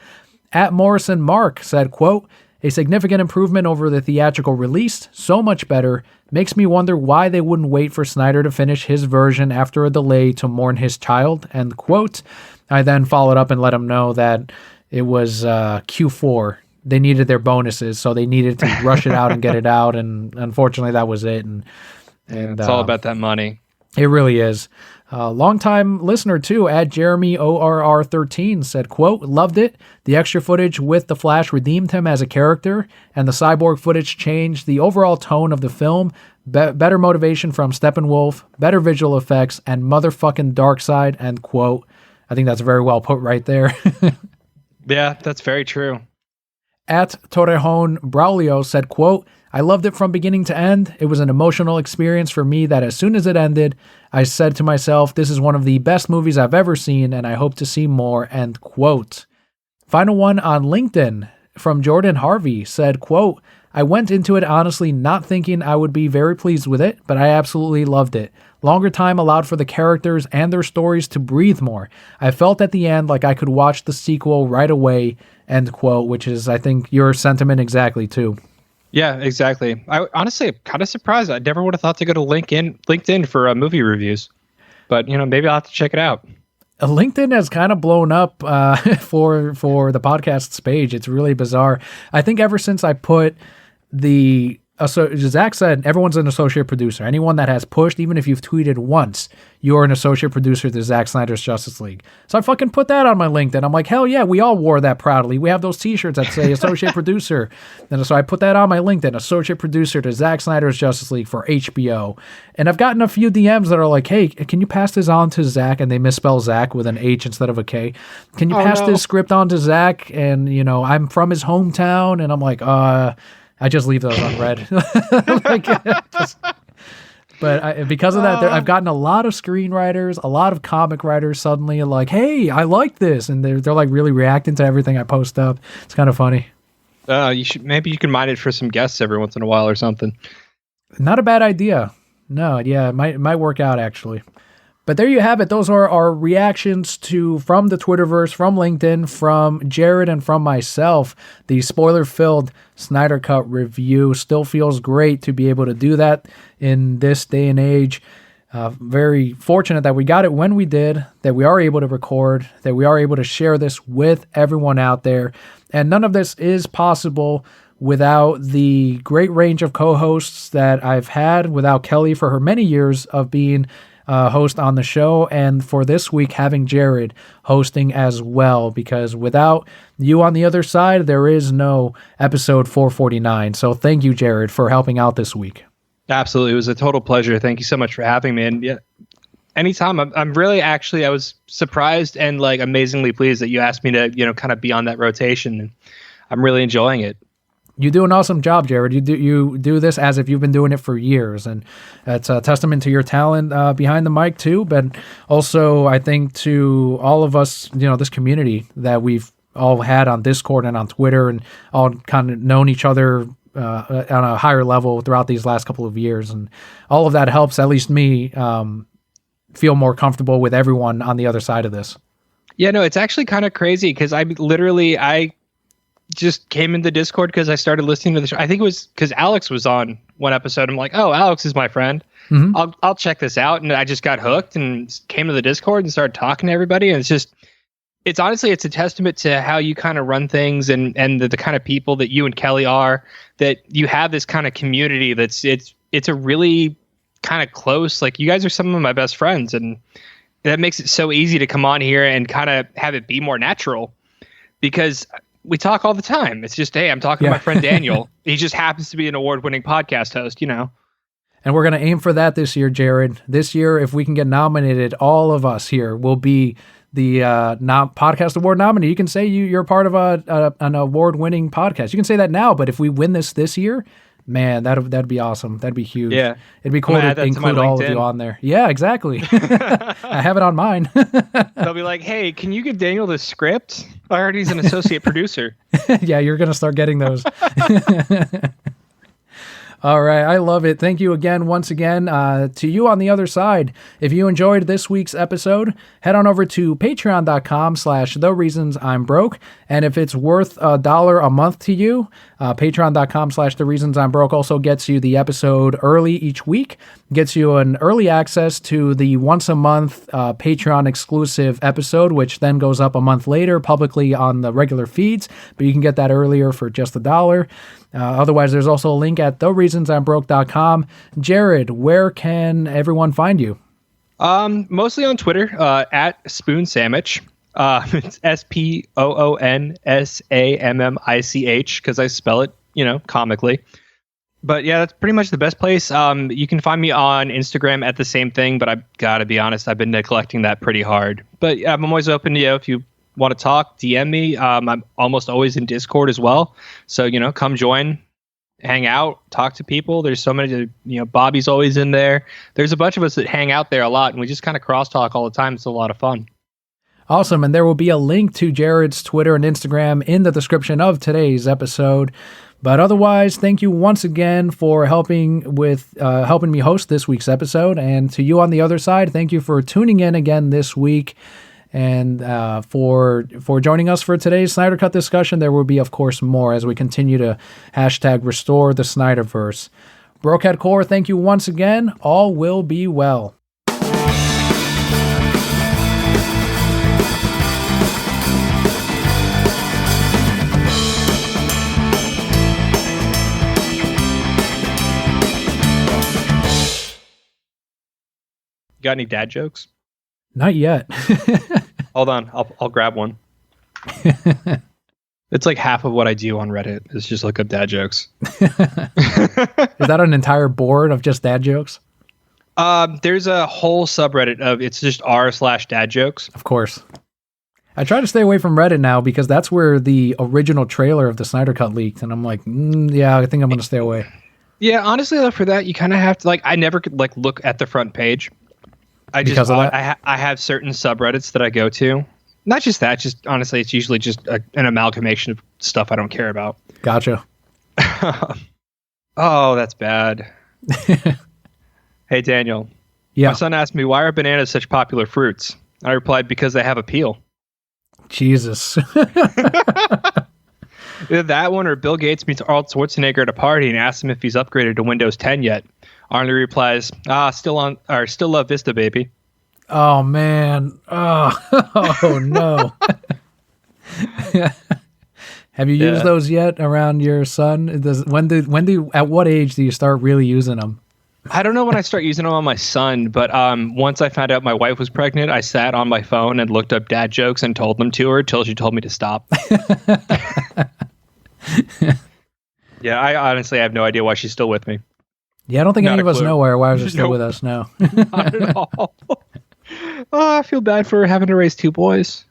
At Morrison Mark said, quote, a significant improvement over the theatrical release, so much better. Makes me wonder why they wouldn't wait for Snyder to finish his version after a delay to mourn his child, end quote. I then followed up and let them know that it was Q4. They needed their bonuses, so they needed to rush it out and get it out, and unfortunately that was it. And it's all about that money. It really is. Longtime listener too, at Jeremy ORR13 said, quote, loved it. The extra footage with the Flash redeemed him as a character, and the cyborg footage changed the overall tone of the film. Better motivation from Steppenwolf, better visual effects, and motherfucking Darkseid, end quote. I think that's very well put right there. Yeah, that's very true. At Torrejon Braulio said, quote, I loved it from beginning to end. It was an emotional experience for me that as soon as it ended, I said to myself, this is one of the best movies I've ever seen, and I hope to see more, end quote. Final one on LinkedIn from Jordan Harvey said, quote, I went into it honestly not thinking I would be very pleased with it, but I absolutely loved it. Longer time allowed for the characters and their stories to breathe more. I felt at the end like I could watch the sequel right away, end quote, which is, I think, your sentiment exactly, too. Yeah, exactly. I honestly am kind of surprised. I never would have thought to go to LinkedIn for movie reviews. But, maybe I'll have to check it out. LinkedIn has kind of blown up for the podcast's page. It's really bizarre. I think ever since I put so Zach said everyone's an associate producer. Anyone that has pushed, even if you've tweeted once, you're an associate producer to Zack Snyder's Justice League. So I fucking put that on my LinkedIn. I'm like, hell yeah, we all wore that proudly. We have those t-shirts that say associate producer. And so I put that on my LinkedIn, associate producer to Zack Snyder's Justice League for HBO. And I've gotten a few DMs that are like, hey, can you pass this on to Zach? And they misspell Zach with an H instead of a K. Can you pass this script on to Zach? And, I'm from his hometown. And I'm like, I just leave those unread. Because of that, I've gotten a lot of screenwriters, a lot of comic writers suddenly like, hey, I like this. And they're like really reacting to everything I post up. It's kind of funny. Maybe you can mine it for some guests every once in a while or something. Not a bad idea. No, yeah, it might work out actually. But there you have it. Those are our reactions from the Twitterverse, from LinkedIn, from Jarrod, and from myself. The spoiler-filled Snyder Cut review still feels great to be able to do that in this day and age. Very fortunate that we got it when we did, that we are able to record, that we are able to share this with everyone out there. And none of this is possible without the great range of co-hosts that I've had, without Kelly for her many years of being host on the show, and for this week having Jarrod hosting as well, because without you on the other side, there is no episode 449. So thank you, Jarrod, for helping out this week. Absolutely. It was a total pleasure. Thank you so much for having me. And yeah, anytime. I'm really I was surprised and like amazingly pleased that you asked me to, kind of be on that rotation. And I'm really enjoying it. You do an awesome job, Jarrod. You do this as if you've been doing it for years, and it's a testament to your talent behind the mic too, but also I think to all of us, this community that we've all had on Discord and on Twitter, and all kind of known each other on a higher level throughout these last couple of years, and all of that helps at least me feel more comfortable with everyone on the other side of this. Yeah, no, it's actually kind of crazy because I just came into Discord because I started listening to the show. I think it was because Alex was on one episode. I'm like, oh, Alex is my friend. Mm-hmm. I'll check this out. And I just got hooked and came to the Discord and started talking to everybody. And it's honestly a testament to how you kind of run things and the kind of people that you and Kelly are, that you have this kind of community it's a really kind of close, like you guys are some of my best friends. And that makes it so easy to come on here and kind of have it be more natural, because we talk all the time. It's just, hey, I'm talking to my friend Daniel. He just happens to be an award-winning podcast host, And we're going to aim for that this year, Jarrod. This year, if we can get nominated, all of us here will be the podcast award nominee. You can say you're part of an award-winning podcast. You can say that now, but if we win this year, man, that'd be awesome. That'd be huge. Yeah. It'd be cool to include all of you on there. Yeah, exactly. I have it on mine. They'll be like, hey, can you give Daniel the script? I heard he's an associate producer. Yeah, you're going to start getting those. All right. I love it. Thank you again, once again, to you on the other side. If you enjoyed this week's episode, head on over to patreon.com/thereasonsimBroke. And if it's worth $1 a month to you, patreon.com/thereasonsimBroke also gets you the episode early each week, gets you an early access to the once a month Patreon exclusive episode, which then goes up a month later publicly on the regular feeds, but you can get that earlier for just $1. Otherwise, there's also a link at thereasonsimbroke.com. Jarrod, where can everyone find you? Mostly on Twitter, at Spoon Sandwich. It's SPOONSAMMICH because I spell it, comically. But yeah, that's pretty much the best place. You can find me on Instagram at the same thing, but I've got to be honest, I've been neglecting that pretty hard. But yeah, I'm always open to if you want to talk, DM me. I'm almost always in Discord as well. So, come join, hang out, talk to people. There's so many, Bobby's always in there. There's a bunch of us that hang out there a lot, and we just kind of crosstalk all the time. It's a lot of fun. Awesome. And there will be a link to Jarrod's Twitter and Instagram in the description of today's episode. But otherwise, thank you once again for helping me host this week's episode. And to you on the other side, thank you for tuning in again this week and for joining us for today's Snyder Cut discussion. There will be, of course, more as we continue to #restore the Snyderverse. Brocat Core, thank you once again. All will be well. Got any dad jokes? Not yet. Hold on, I'll grab one. It's like half of what I do on Reddit is just look up dad jokes. Is that an entire board of just dad jokes? There's a whole subreddit of it's just r/dad jokes. Of course. I try to stay away from Reddit now because that's where the original trailer of the Snyder Cut leaked, and I'm like, yeah, I think I'm going to stay away. Yeah, honestly, though, for that you kind of have to I never could look at the front page. I have certain subreddits that I go to. Not just that, just honestly, it's usually just an amalgamation of stuff I don't care about. Gotcha. Oh, that's bad. Hey, Daniel. Yeah. My son asked me, why are bananas such popular fruits? I replied, because they have appeal. Jesus. Either that one or Bill Gates meets Arnold Schwarzenegger at a party and asks him if he's upgraded to Windows 10 yet. Arnold replies, still love Vista, baby. Oh, man. Oh no. Have you used those yet around your son? At what age do you start really using them? I don't know when I start using them on my son, but once I found out my wife was pregnant, I sat on my phone and looked up dad jokes and told them to her till she told me to stop. Yeah, I honestly have no idea why she's still with me. Yeah, I don't think any of us know why she's still with us now. Not at all. Oh, I feel bad for having to raise two boys.